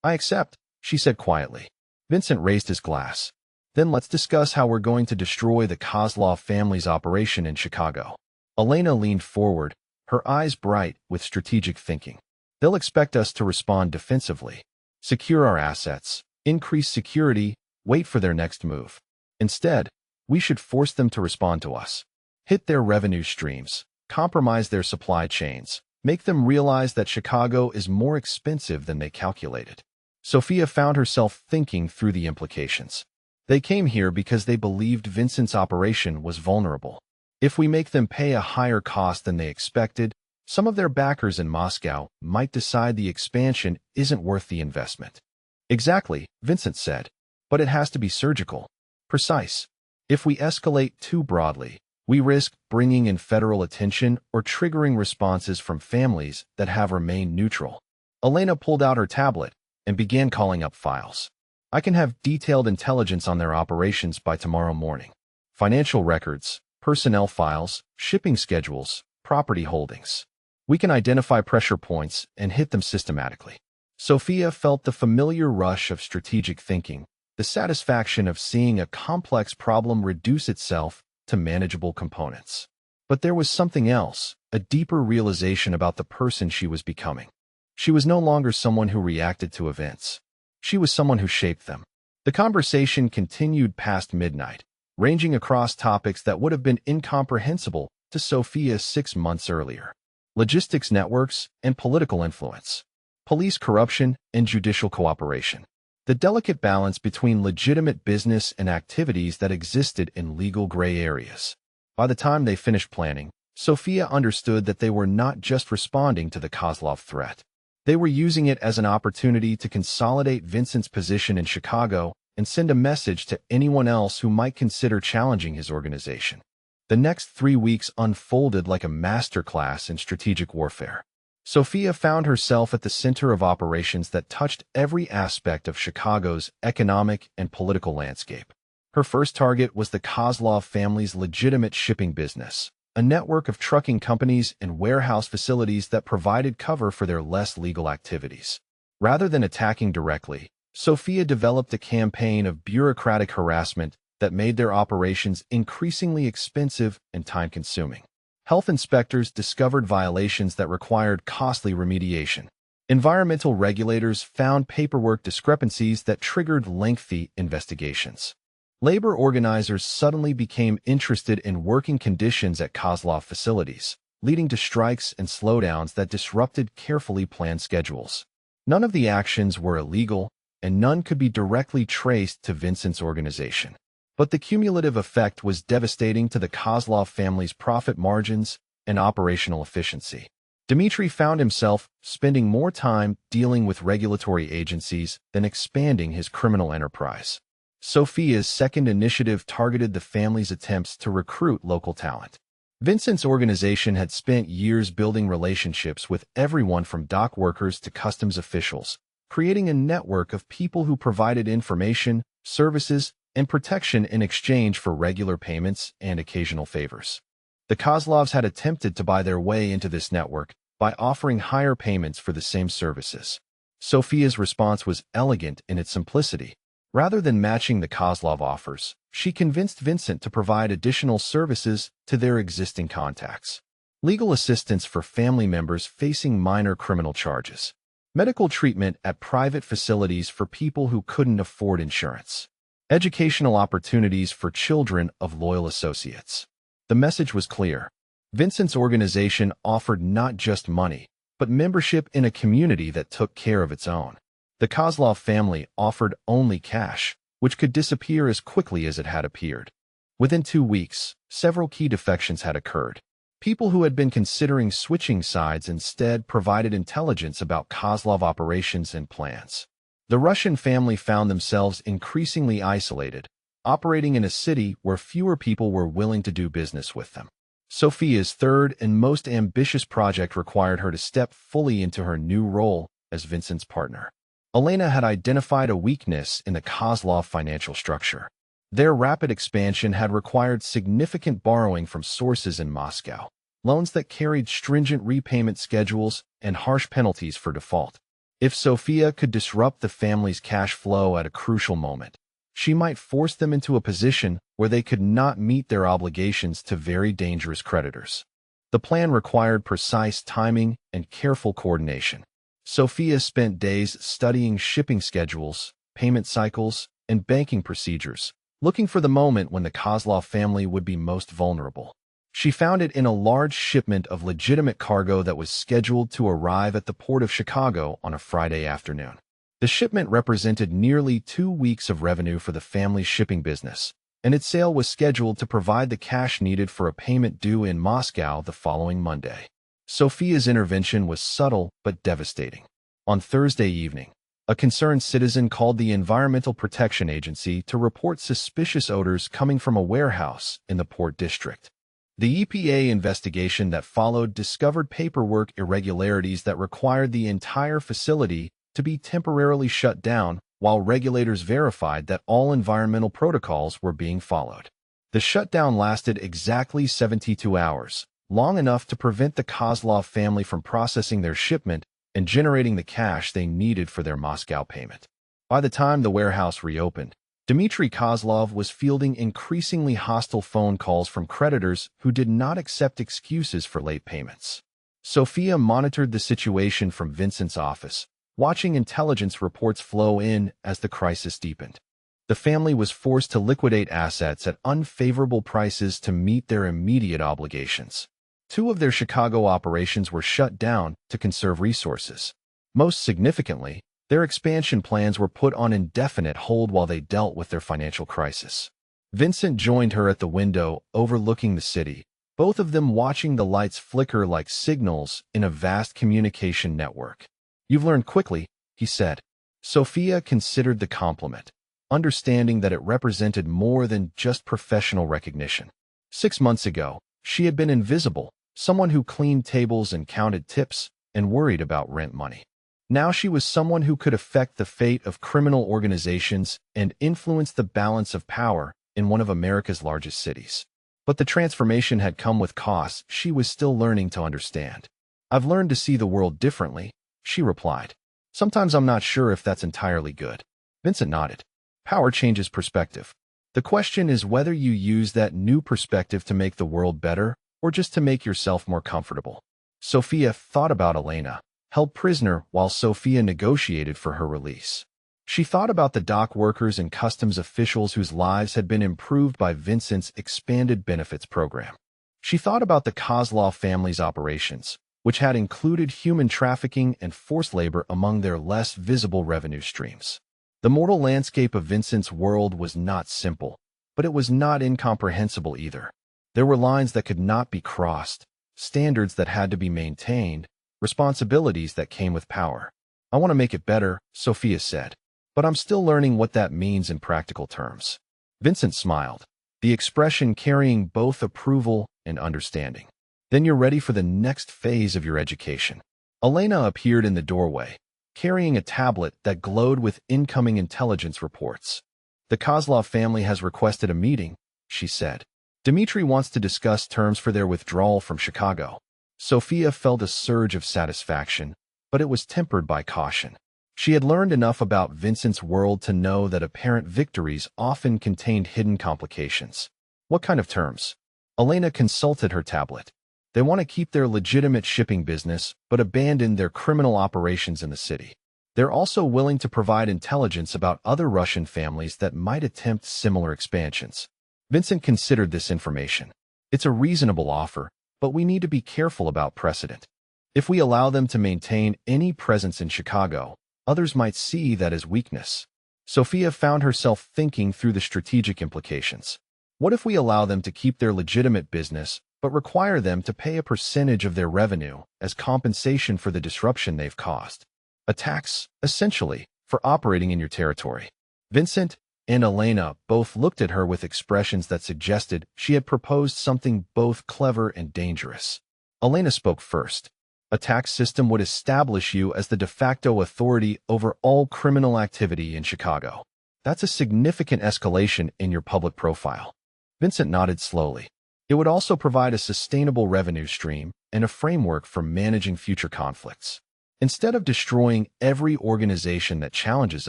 I accept, she said quietly. Vincent raised his glass. Then let's discuss how we're going to destroy the Kozlov family's operation in Chicago. Elena leaned forward, her eyes bright with strategic thinking. They'll expect us to respond defensively, secure our assets, increase security, wait for their next move. Instead, we should force them to respond to us. Hit their revenue streams, compromise their supply chains, make them realize that Chicago is more expensive than they calculated. Sophia found herself thinking through the implications. They came here because they believed Vincent's operation was vulnerable. If we make them pay a higher cost than they expected, some of their backers in Moscow might decide the expansion isn't worth the investment. Exactly, Vincent said. But it has to be surgical, precise. If we escalate too broadly, we risk bringing in federal attention or triggering responses from families that have remained neutral. Elena pulled out her tablet and began calling up files. I can have detailed intelligence on their operations by tomorrow morning. Financial records, personnel files, shipping schedules, property holdings. We can identify pressure points and hit them systematically. Sophia felt the familiar rush of strategic thinking, the satisfaction of seeing a complex problem reduce itself to manageable components. But there was something else, a deeper realization about the person she was becoming. She was no longer someone who reacted to events. She was someone who shaped them. The conversation continued past midnight, ranging across topics that would have been incomprehensible to Sophia 6 months earlier. Logistics networks and political influence, police corruption and judicial cooperation. the delicate balance between legitimate business and activities that existed in legal gray areas. By the time they finished planning, Sophia understood that they were not just responding to the Kozlov threat. They were using it as an opportunity to consolidate Vincent's position in Chicago and send a message to anyone else who might consider challenging his organization. The next 3 weeks unfolded like a masterclass in strategic warfare. Sophia found herself at the center of operations that touched every aspect of Chicago's economic and political landscape. Her first target was the Kozlov family's legitimate shipping business, a network of trucking companies and warehouse facilities that provided cover for their less legal activities. Rather than attacking directly, Sophia developed a campaign of bureaucratic harassment that made their operations increasingly expensive and time-consuming. Health inspectors discovered violations that required costly remediation. Environmental regulators found paperwork discrepancies that triggered lengthy investigations. Labor organizers suddenly became interested in working conditions at Kozlov facilities, leading to strikes and slowdowns that disrupted carefully planned schedules. None of the actions were illegal, and none could be directly traced to Vincent's organization. But the cumulative effect was devastating to the Kozlov family's profit margins and operational efficiency. Dmitry found himself spending more time dealing with regulatory agencies than expanding his criminal enterprise. Sophia's second initiative targeted the family's attempts to recruit local talent. Vincent's organization had spent years building relationships with everyone from dock workers to customs officials, creating a network of people who provided information, services, and protection in exchange for regular payments and occasional favors. The Kozlovs had attempted to buy their way into this network by offering higher payments for the same services. Sophia's response was elegant in its simplicity. Rather than matching the Kozlov offers, she convinced Vincent to provide additional services to their existing contacts. Legal assistance for family members facing minor criminal charges. Medical treatment at private facilities for people who couldn't afford insurance. Educational opportunities for children of loyal associates. The message was clear. Vincent's organization offered not just money, but membership in a community that took care of its own. The Kozlov family offered only cash, which could disappear as quickly as it had appeared. Within 2 weeks, several key defections had occurred. People who had been considering switching sides instead provided intelligence about Kozlov operations and plans. The Russian family found themselves increasingly isolated, operating in a city where fewer people were willing to do business with them. Sophia's third and most ambitious project required her to step fully into her new role as Vincent's partner. Elena had identified a weakness in the Kozlov financial structure. Their rapid expansion had required significant borrowing from sources in Moscow, loans that carried stringent repayment schedules and harsh penalties for default. If Sophia could disrupt the family's cash flow at a crucial moment, she might force them into a position where they could not meet their obligations to very dangerous creditors. The plan required precise timing and careful coordination. Sophia spent days studying shipping schedules, payment cycles, and banking procedures, looking for the moment when the Kozlov family would be most vulnerable. She found it in a large shipment of legitimate cargo that was scheduled to arrive at the port of Chicago on a Friday afternoon. The shipment represented nearly 2 weeks of revenue for the family's shipping business, and its sale was scheduled to provide the cash needed for a payment due in Moscow the following Monday. Sophia's intervention was subtle but devastating. On Thursday evening, a concerned citizen called the Environmental Protection Agency to report suspicious odors coming from a warehouse in the Port District. The EPA investigation that followed discovered paperwork irregularities that required the entire facility to be temporarily shut down while regulators verified that all environmental protocols were being followed. The shutdown lasted exactly 72 hours, long enough to prevent the Kozlov family from processing their shipment and generating the cash they needed for their Moscow payment. By the time the warehouse reopened, Dmitry Kozlov was fielding increasingly hostile phone calls from creditors who did not accept excuses for late payments. Sophia monitored the situation from Vincent's office, watching intelligence reports flow in as the crisis deepened. The family was forced to liquidate assets at unfavorable prices to meet their immediate obligations. 2 of their Chicago operations were shut down to conserve resources. Most significantly, Their expansion plans were put on indefinite hold while they dealt with their financial crisis. Vincent joined her at the window overlooking the city, both of them watching the lights flicker like signals in a vast communication network. "You've learned quickly," he said. Sophia considered the compliment, understanding that it represented more than just professional recognition. 6 months ago, she had been invisible, someone who cleaned tables and counted tips and worried about rent money. Now she was someone who could affect the fate of criminal organizations and influence the balance of power in one of America's largest cities. But the transformation had come with costs she was still learning to understand. "I've learned to see the world differently," she replied. "Sometimes I'm not sure if that's entirely good." Vincent nodded. Power changes perspective. The question is whether you use that new perspective to make the world better or just to make yourself more comfortable. Sophia thought about Elena, held prisoner while Sophia negotiated for her release. She thought about the dock workers and customs officials whose lives had been improved by Vincent's expanded benefits program. She thought about the Kozlov family's operations, which had included human trafficking and forced labor among their less visible revenue streams. The mortal landscape of Vincent's world was not simple, but it was not incomprehensible either. There were lines that could not be crossed, standards that had to be maintained, responsibilities that came with power. "I want to make it better," Sophia said, "but I'm still learning what that means in practical terms." Vincent smiled, the expression carrying both approval and understanding. "Then you're ready for the next phase of your education." Elena appeared in the doorway, carrying a tablet that glowed with incoming intelligence reports. "The Kozlov family has requested a meeting," she said. "Dmitri wants to discuss terms for their withdrawal from Chicago." Sophia felt a surge of satisfaction, but it was tempered by caution. She had learned enough about Vincent's world to know that apparent victories often contained hidden complications. "What kind of terms?" Elena consulted her tablet. "They want to keep their legitimate shipping business, but abandon their criminal operations in the city. They're also willing to provide intelligence about other Russian families that might attempt similar expansions." Vincent considered this information. "It's a reasonable offer, but we need to be careful about precedent. If we allow them to maintain any presence in Chicago, others might see that as weakness." Sophia found herself thinking through the strategic implications. What if we allow them to keep their legitimate business, but require them to pay a percentage of their revenue as compensation for the disruption they've caused? A tax, essentially, for operating in your territory. Vincent and Elena both looked at her with expressions that suggested she had proposed something both clever and dangerous. Elena spoke first. "A tax system would establish you as the de facto authority over all criminal activity in Chicago. That's a significant escalation in your public profile." Vincent nodded slowly. "It would also provide a sustainable revenue stream and a framework for managing future conflicts. Instead of destroying every organization that challenges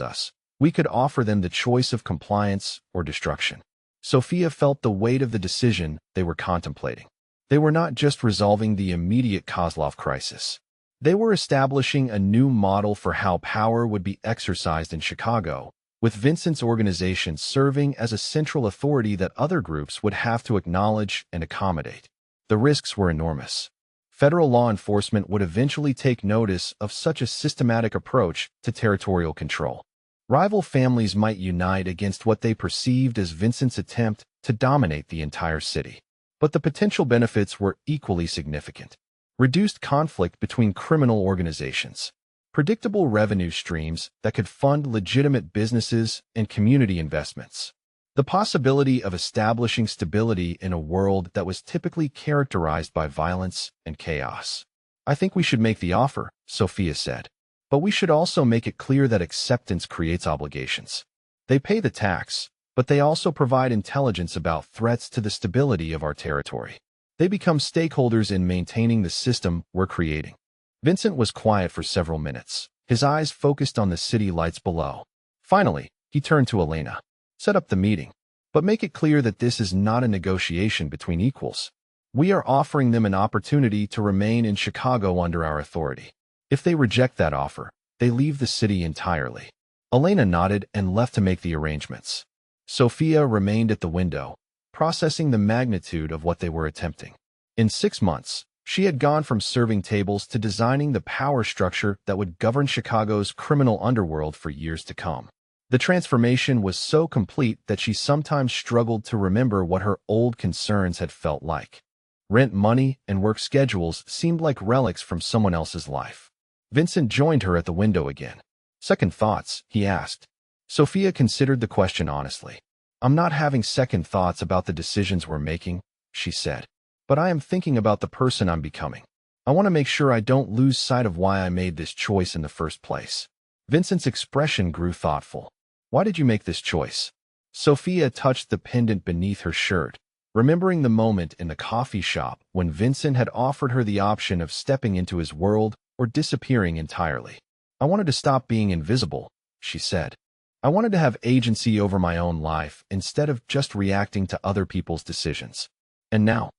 us, we could offer them the choice of compliance or destruction." Sophia felt the weight of the decision they were contemplating. They were not just resolving the immediate Kozlov crisis. They were establishing a new model for how power would be exercised in Chicago, with Vincent's organization serving as a central authority that other groups would have to acknowledge and accommodate. The risks were enormous. Federal law enforcement would eventually take notice of such a systematic approach to territorial control. Rival families might unite against what they perceived as Vincent's attempt to dominate the entire city. But the potential benefits were equally significant. Reduced conflict between criminal organizations, predictable revenue streams that could fund legitimate businesses and community investments, the possibility of establishing stability in a world that was typically characterized by violence and chaos. "I think we should make the offer," Sophia said. "But we should also make it clear that acceptance creates obligations. They pay the tax, but they also provide intelligence about threats to the stability of our territory. They become stakeholders in maintaining the system we're creating." Vincent was quiet for several minutes, his eyes focused on the city lights below. Finally, he turned to Elena. "Set up the meeting, but make it clear that this is not a negotiation between equals. We are offering them an opportunity to remain in Chicago under our authority. If they reject that offer, they leave the city entirely." Elena nodded and left to make the arrangements. Sophia remained at the window, processing the magnitude of what they were attempting. In 6 months, She had gone from serving tables to designing the power structure that would govern Chicago's criminal underworld for years to come. The transformation was so complete that she sometimes struggled to remember what her old concerns had felt like. Rent money and work schedules seemed like relics from someone else's life. Vincent joined her at the window again. "Second thoughts?" he asked. Sophia considered the question honestly. "I'm not having second thoughts about the decisions we're making," she said. "But I am thinking about the person I'm becoming. I want to make sure I don't lose sight of why I made this choice in the first place." Vincent's expression grew thoughtful. "Why did you make this choice?" Sophia touched the pendant beneath her shirt, remembering the moment in the coffee shop when Vincent had offered her the option of stepping into his world or disappearing entirely. "I wanted to stop being invisible," she said. "I wanted to have agency over my own life instead of just reacting to other people's decisions. And now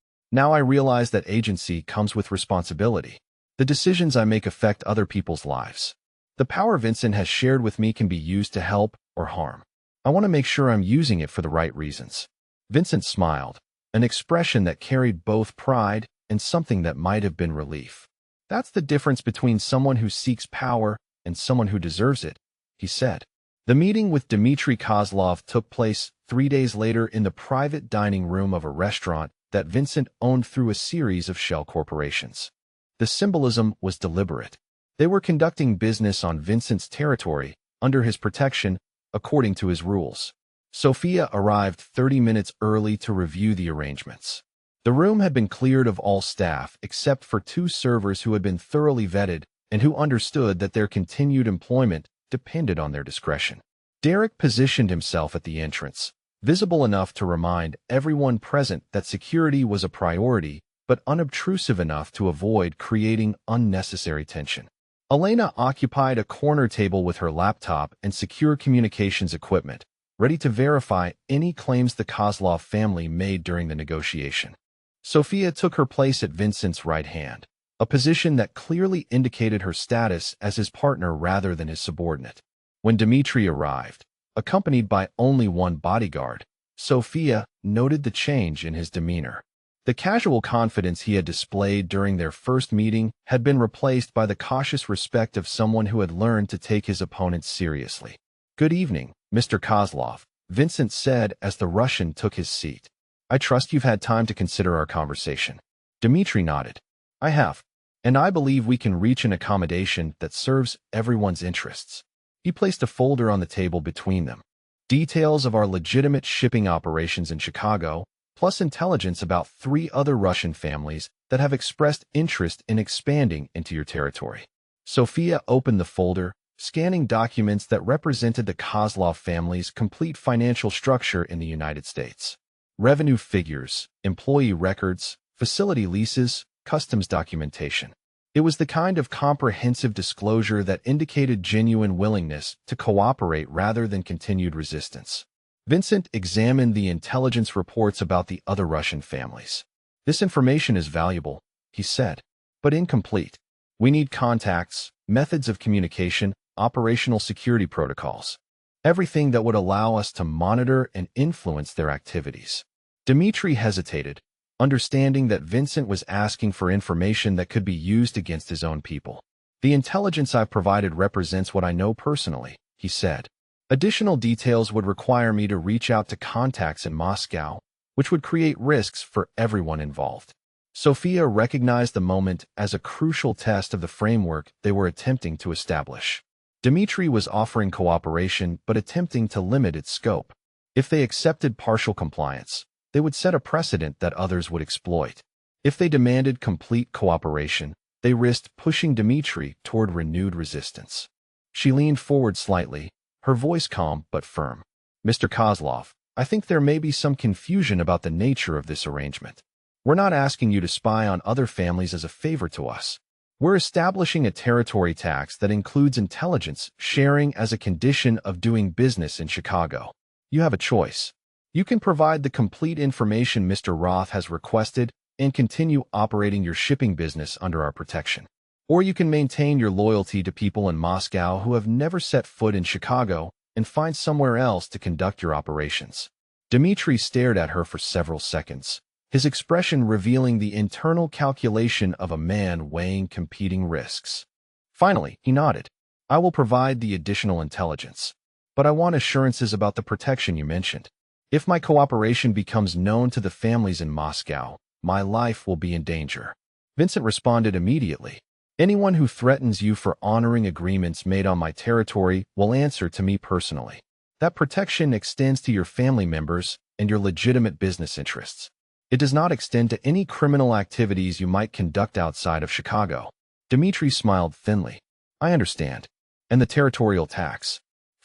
I realize that agency comes with responsibility. The decisions I make affect other people's lives. The power Vincent has shared with me can be used to help or harm. I want to make sure I'm using it for the right reasons." Vincent smiled, an expression that carried both pride and something that might have been relief. "That's the difference between someone who seeks power and someone who deserves it," he said. The meeting with Dmitry Kozlov took place 3 days later in the private dining room of a restaurant that Vincent owned through a series of shell corporations. The symbolism was deliberate. They were conducting business on Vincent's territory, under his protection, according to his rules. Sophia arrived 30 minutes early to review the arrangements. The room had been cleared of all staff except for 2 servers who had been thoroughly vetted and who understood that their continued employment depended on their discretion. Derek positioned himself at the entrance, visible enough to remind everyone present that security was a priority, but unobtrusive enough to avoid creating unnecessary tension. Elena occupied a corner table with her laptop and secure communications equipment, ready to verify any claims the Kozlov family made during the negotiation. Sophia took her place at Vincent's right hand, a position that clearly indicated her status as his partner rather than his subordinate. When Dmitry arrived, accompanied by only one bodyguard, Sophia noted the change in his demeanor. The casual confidence he had displayed during their first meeting had been replaced by the cautious respect of someone who had learned to take his opponents seriously. "Good evening, Mr. Kozlov," Vincent said as the Russian took his seat. "I trust you've had time to consider our conversation." Dmitry nodded. "I have, and I believe we can reach an accommodation that serves everyone's interests." He placed a folder on the table between them. "Details of our legitimate shipping operations in Chicago, plus intelligence about 3 other Russian families that have expressed interest in expanding into your territory." Sophia opened the folder, scanning documents that represented the Kozlov family's complete financial structure in the United States. Revenue figures, employee records, facility leases, customs documentation. It was the kind of comprehensive disclosure that indicated genuine willingness to cooperate rather than continued resistance. Vincent examined the intelligence reports about the other Russian families. "This information is valuable," he said, "but incomplete. We need contacts, methods of communication, operational security protocols. Everything that would allow us to monitor and influence their activities." Dmitry hesitated, understanding that Vincent was asking for information that could be used against his own people. "The intelligence I've provided represents what I know personally," he said. "Additional details would require me to reach out to contacts in Moscow, which would create risks for everyone involved." Sophia recognized the moment as a crucial test of the framework they were attempting to establish. Dmitry was offering cooperation but attempting to limit its scope. If they accepted partial compliance, they would set a precedent that others would exploit. If they demanded complete cooperation, they risked pushing Dmitry toward renewed resistance. She leaned forward slightly, her voice calm but firm. "Mr. Kozlov, I think there may be some confusion about the nature of this arrangement. We're not asking you to spy on other families as a favor to us. We're establishing a territory tax that includes intelligence sharing as a condition of doing business in Chicago. You have a choice. You can provide the complete information Mr. Roth has requested and continue operating your shipping business under our protection. Or you can maintain your loyalty to people in Moscow who have never set foot in Chicago and find somewhere else to conduct your operations." Dmitry stared at her for several seconds, his expression revealing the internal calculation of a man weighing competing risks. Finally, he nodded. I will provide the additional intelligence. But I want assurances about the protection you mentioned. If my cooperation becomes known to the families in Moscow, my life will be in danger. Vincent responded immediately. Anyone who threatens you for honoring agreements made on my territory will answer to me personally. That protection extends to your family members and your legitimate business interests. It does not extend to any criminal activities you might conduct outside of Chicago. Dmitri smiled thinly. I understand. And the territorial tax?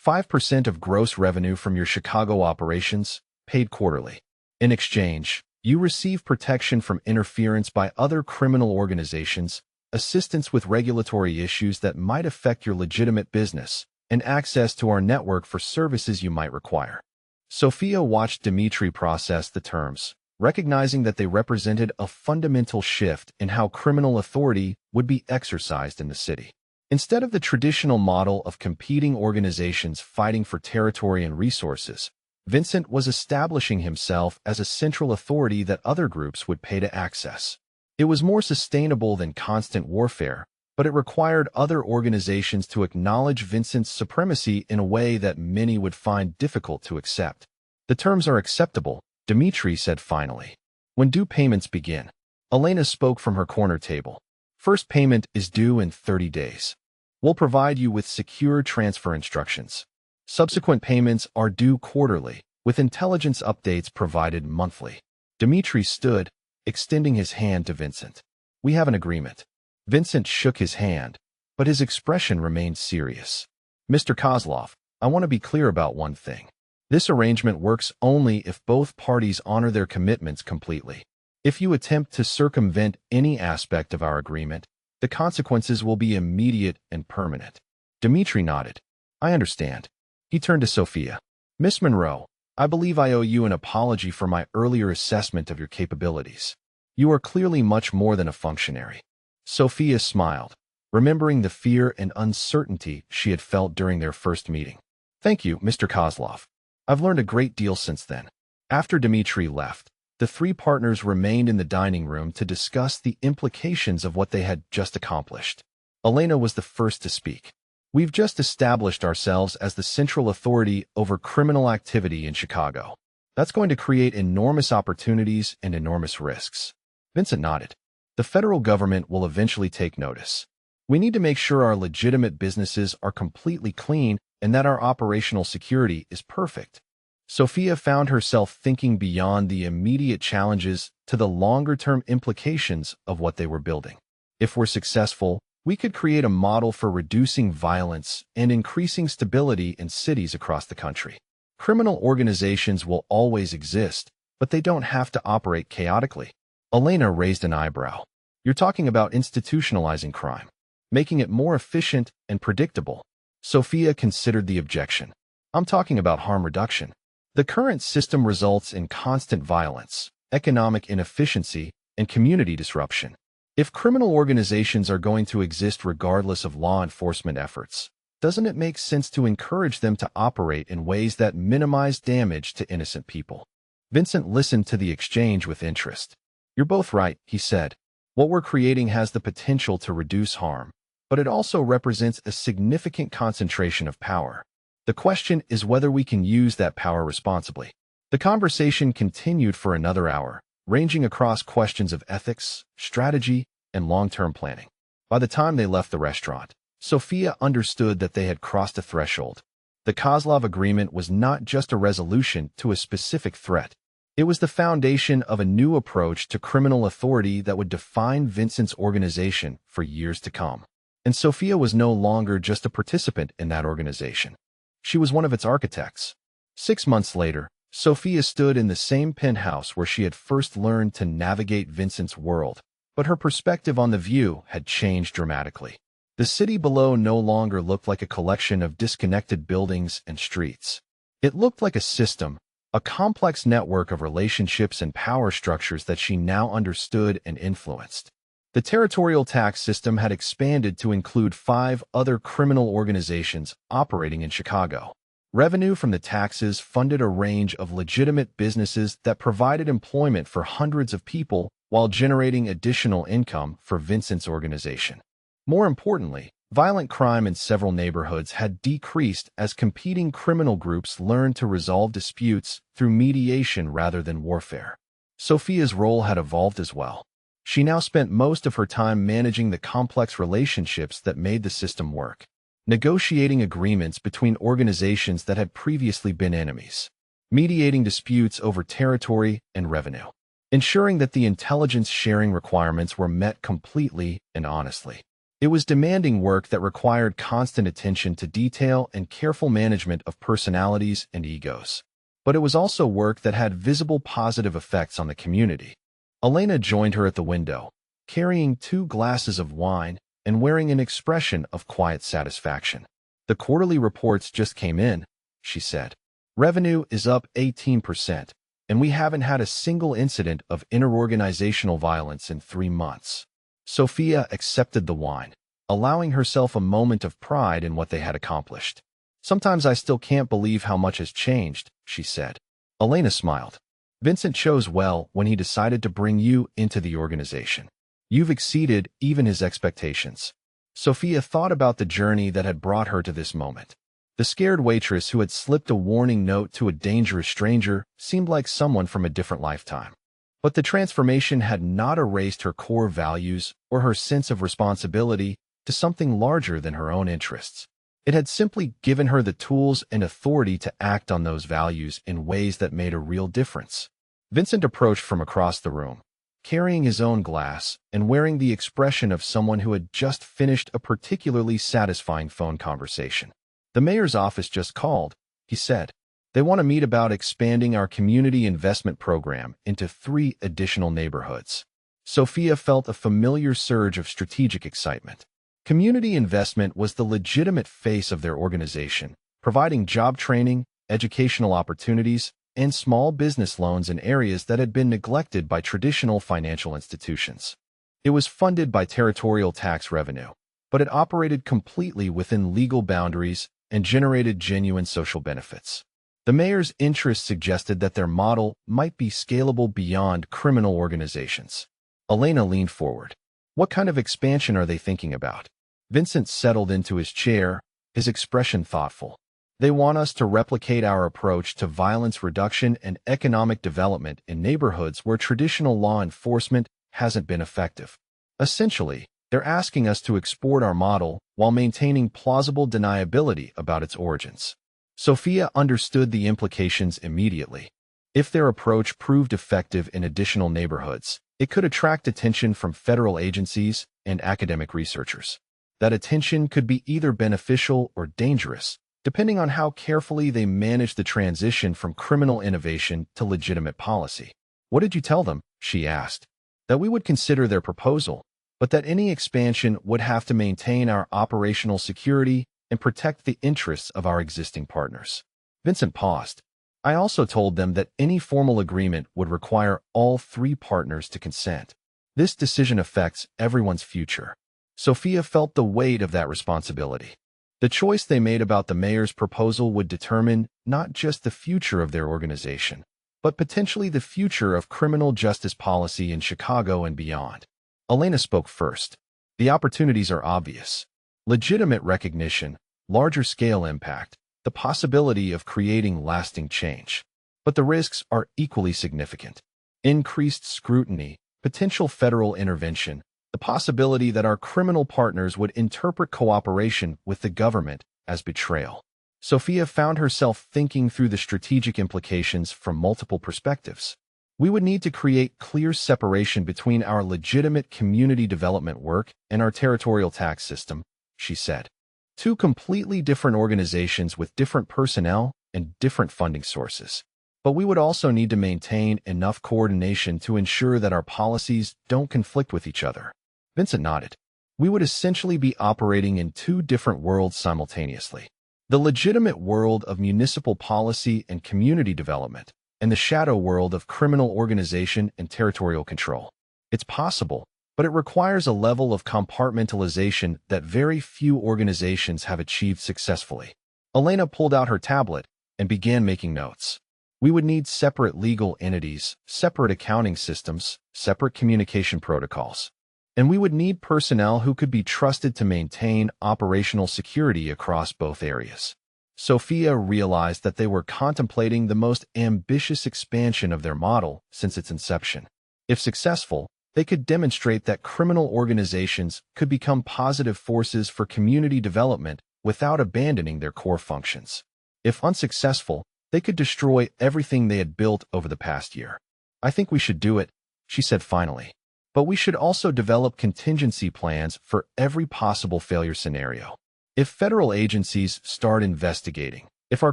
5% of gross revenue from your Chicago operations, paid quarterly. In exchange, you receive protection from interference by other criminal organizations, assistance with regulatory issues that might affect your legitimate business, and access to our network for services you might require. Sophia watched Dmitri process the terms, recognizing that they represented a fundamental shift in how criminal authority would be exercised in the city. Instead of the traditional model of competing organizations fighting for territory and resources, Vincent was establishing himself as a central authority that other groups would pay to access. It was more sustainable than constant warfare, but it required other organizations to acknowledge Vincent's supremacy in a way that many would find difficult to accept. The terms are acceptable, Dmitri said finally. When due payments begin? Elena spoke from her corner table. First payment is due in 30 days. We'll provide you with secure transfer instructions. Subsequent payments are due quarterly, with intelligence updates provided monthly. Dmitri stood, extending his hand to Vincent. We have an agreement. Vincent shook his hand, but his expression remained serious. Mr. Kozlov, I want to be clear about one thing. This arrangement works only if both parties honor their commitments completely. If you attempt to circumvent any aspect of our agreement, the consequences will be immediate and permanent. Dmitri nodded. I understand. He turned to Sophia. Miss Monroe, I believe I owe you an apology for my earlier assessment of your capabilities. You are clearly much more than a functionary. Sophia smiled, remembering the fear and uncertainty she had felt during their first meeting. Thank you, Mr. Kozlov. I've learned a great deal since then. After Dmitri left, the three partners remained in the dining room to discuss the implications of what they had just accomplished. Elena was the first to speak. We've just established ourselves as the central authority over criminal activity in Chicago. That's going to create enormous opportunities and enormous risks. Vincent nodded. The federal government will eventually take notice. We need to make sure our legitimate businesses are completely clean and that our operational security is perfect. Sophia found herself thinking beyond the immediate challenges to the longer-term implications of what they were building. If we're successful, we could create a model for reducing violence and increasing stability in cities across the country. Criminal organizations will always exist, but they don't have to operate chaotically. Elena raised an eyebrow. You're talking about institutionalizing crime, making it more efficient and predictable. Sophia considered the objection. I'm talking about harm reduction. The current system results in constant violence, economic inefficiency, and community disruption. If criminal organizations are going to exist regardless of law enforcement efforts, doesn't it make sense to encourage them to operate in ways that minimize damage to innocent people? Vincent listened to the exchange with interest. You're both right, he said. What we're creating has the potential to reduce harm, but it also represents a significant concentration of power. The question is whether we can use that power responsibly. The conversation continued for another hour, ranging across questions of ethics, strategy, and long-term planning. By the time they left the restaurant, Sophia understood that they had crossed a threshold. The Kozlov Agreement was not just a resolution to a specific threat. It was the foundation of a new approach to criminal authority that would define Vincent's organization for years to come. And Sophia was no longer just a participant in that organization. She was one of its architects. 6 months later, Sophia stood in the same penthouse where she had first learned to navigate Vincent's world, but her perspective on the view had changed dramatically. The city below no longer looked like a collection of disconnected buildings and streets. It looked like a system, a complex network of relationships and power structures that she now understood and influenced. The territorial tax system had expanded to include 5 other criminal organizations operating in Chicago. Revenue from the taxes funded a range of legitimate businesses that provided employment for hundreds of people while generating additional income for Vincent's organization. More importantly, violent crime in several neighborhoods had decreased as competing criminal groups learned to resolve disputes through mediation rather than warfare. Sophia's role had evolved as well. She now spent most of her time managing the complex relationships that made the system work, negotiating agreements between organizations that had previously been enemies, mediating disputes over territory and revenue, ensuring that the intelligence sharing requirements were met completely and honestly. It was demanding work that required constant attention to detail and careful management of personalities and egos. But it was also work that had visible positive effects on the community. Elena joined her at the window, carrying 2 glasses of wine and wearing an expression of quiet satisfaction. "The quarterly reports just came in," she said. "Revenue is up 18%, and we haven't had a single incident of interorganizational violence in 3 months. Sophia accepted the wine, allowing herself a moment of pride in what they had accomplished. "Sometimes I still can't believe how much has changed," she said. Elena smiled. "Vincent chose well when he decided to bring you into the organization. You've exceeded even his expectations." Sophia thought about the journey that had brought her to this moment. The scared waitress who had slipped a warning note to a dangerous stranger seemed like someone from a different lifetime. But the transformation had not erased her core values or her sense of responsibility to something larger than her own interests. It had simply given her the tools and authority to act on those values in ways that made a real difference. Vincent approached from across the room, carrying his own glass and wearing the expression of someone who had just finished a particularly satisfying phone conversation. "The mayor's office just called," he said. "They want to meet about expanding our community investment program into 3 additional neighborhoods." Sophia felt a familiar surge of strategic excitement. Community investment was the legitimate face of their organization, providing job training, educational opportunities, and small business loans in areas that had been neglected by traditional financial institutions. It was funded by territorial tax revenue, but it operated completely within legal boundaries and generated genuine social benefits. The mayor's interests suggested that their model might be scalable beyond criminal organizations. Elena leaned forward. "What kind of expansion are they thinking about?" Vincent settled into his chair, his expression thoughtful. "They want us to replicate our approach to violence reduction and economic development in neighborhoods where traditional law enforcement hasn't been effective. Essentially, they're asking us to export our model while maintaining plausible deniability about its origins." Sophia understood the implications immediately. If their approach proved effective in additional neighborhoods, it could attract attention from federal agencies and academic researchers. That attention could be either beneficial or dangerous, depending on how carefully they managed the transition from criminal innovation to legitimate policy. "What did you tell them?" she asked. "That we would consider their proposal, but that any expansion would have to maintain our operational security and protect the interests of our existing partners." Vincent paused. "I also told them that any formal agreement would require all 3 partners to consent. This decision affects everyone's future." Sophia felt the weight of that responsibility. The choice they made about the mayor's proposal would determine not just the future of their organization, but potentially the future of criminal justice policy in Chicago and beyond. Elena spoke first. "The opportunities are obvious. Legitimate recognition, larger scale impact, the possibility of creating lasting change. But the risks are equally significant. Increased scrutiny, potential federal intervention, the possibility that our criminal partners would interpret cooperation with the government as betrayal." Sophia found herself thinking through the strategic implications from multiple perspectives. "We would need to create clear separation between our legitimate community development work and our territorial tax system," she said. 2 completely different organizations with different personnel and different funding sources. But we would also need to maintain enough coordination to ensure that our policies don't conflict with each other. Vincent nodded. "We would essentially be operating in 2 different worlds simultaneously. The legitimate world of municipal policy and community development, and the shadow world of criminal organization and territorial control. It's possible, but it requires a level of compartmentalization that very few organizations have achieved successfully." Elena pulled out her tablet and began making notes. We would need separate legal entities, separate accounting systems, separate communication protocols. And we would need personnel who could be trusted to maintain operational security across both areas. Sophia realized that they were contemplating the most ambitious expansion of their model since its inception. If successful, they could demonstrate that criminal organizations could become positive forces for community development without abandoning their core functions. If unsuccessful, they could destroy everything they had built over the past year. I think we should do it, she said finally. But we should also develop contingency plans for every possible failure scenario. If federal agencies start investigating, if our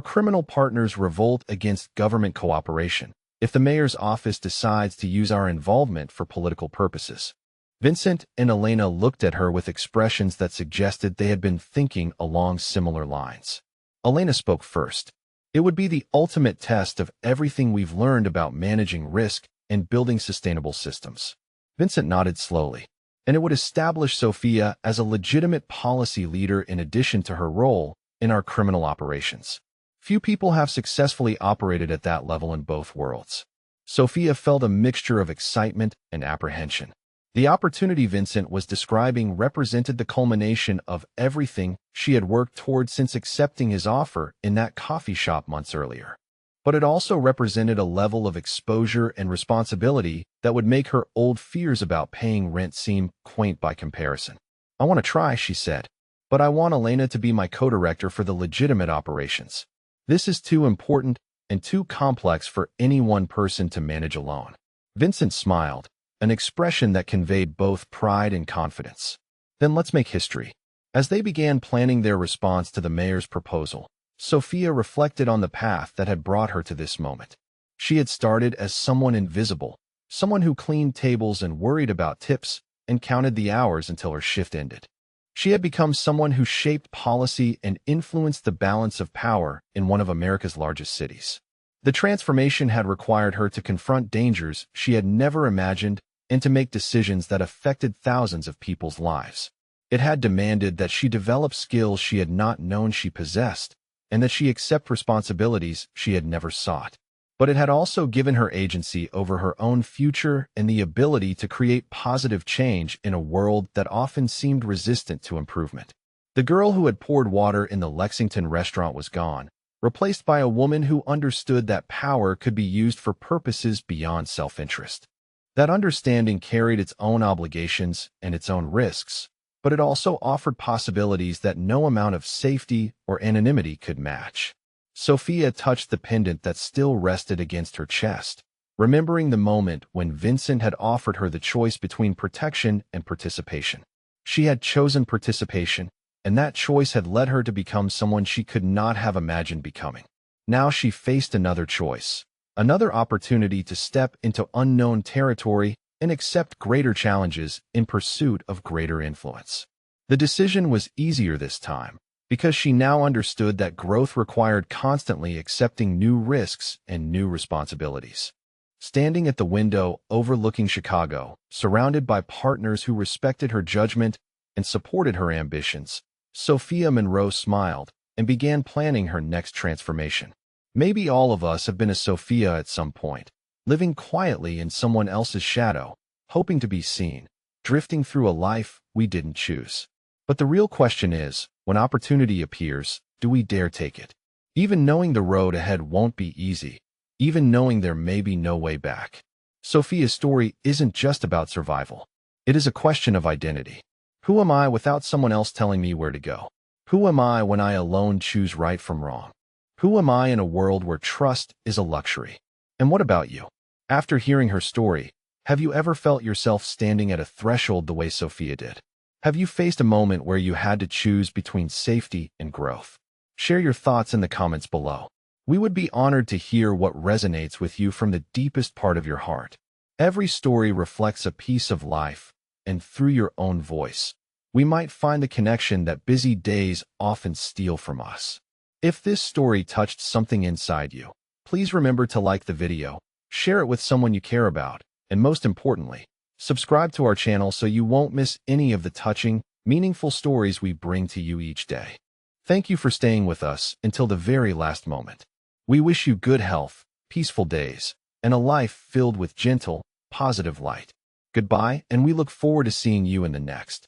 criminal partners revolt against government cooperation, if the mayor's office decides to use our involvement for political purposes. Vincent and Elena looked at her with expressions that suggested they had been thinking along similar lines. Elena spoke first. It would be the ultimate test of everything we've learned about managing risk and building sustainable systems. Vincent nodded slowly. And it would establish Sophia as a legitimate policy leader in addition to her role in our criminal operations. Few people have successfully operated at that level in both worlds. Sophia felt a mixture of excitement and apprehension. The opportunity Vincent was describing represented the culmination of everything she had worked toward since accepting his offer in that coffee shop months earlier. But it also represented a level of exposure and responsibility that would make her old fears about paying rent seem quaint by comparison. I want to try, she said, but I want Elena to be my co-director for the legitimate operations. This is too important and too complex for any one person to manage alone. Vincent smiled, an expression that conveyed both pride and confidence. Then let's make history. As they began planning their response to the mayor's proposal, Sophia reflected on the path that had brought her to this moment. She had started as someone invisible, someone who cleaned tables and worried about tips and counted the hours until her shift ended. She had become someone who shaped policy and influenced the balance of power in one of America's largest cities. The transformation had required her to confront dangers she had never imagined and to make decisions that affected thousands of people's lives. It had demanded that she develop skills she had not known she possessed, and that she accept responsibilities she had never sought. But it had also given her agency over her own future and the ability to create positive change in a world that often seemed resistant to improvement. The girl who had poured water in the Lexington restaurant was gone, replaced by a woman who understood that power could be used for purposes beyond self-interest. That understanding carried its own obligations and its own risks, but it also offered possibilities that no amount of safety or anonymity could match. Sophia touched the pendant that still rested against her chest, remembering the moment when Vincent had offered her the choice between protection and participation. She had chosen participation, and that choice had led her to become someone she could not have imagined becoming. Now she faced another choice, another opportunity to step into unknown territory and accept greater challenges in pursuit of greater influence. The decision was easier this time, because she now understood that growth required constantly accepting new risks and new responsibilities. Standing at the window overlooking Chicago, surrounded by partners who respected her judgment and supported her ambitions, Sophia Monroe smiled and began planning her next transformation. Maybe all of us have been a Sophia at some point, living quietly in someone else's shadow, hoping to be seen, drifting through a life we didn't choose. But the real question is, when opportunity appears, do we dare take it? Even knowing the road ahead won't be easy, even knowing there may be no way back. Sophia's story isn't just about survival. It is a question of identity. Who am I without someone else telling me where to go? Who am I when I alone choose right from wrong? Who am I in a world where trust is a luxury? And what about you? After hearing her story, have you ever felt yourself standing at a threshold the way Sophia did? Have you faced a moment where you had to choose between safety and growth? Share your thoughts in the comments below. We would be honored to hear what resonates with you from the deepest part of your heart. Every story reflects a piece of life, and through your own voice, we might find the connection that busy days often steal from us. If this story touched something inside you, please remember to like the video, share it with someone you care about, and most importantly, subscribe to our channel so you won't miss any of the touching, meaningful stories we bring to you each day. Thank you for staying with us until the very last moment. We wish you good health, peaceful days, and a life filled with gentle, positive light. Goodbye, and we look forward to seeing you in the next.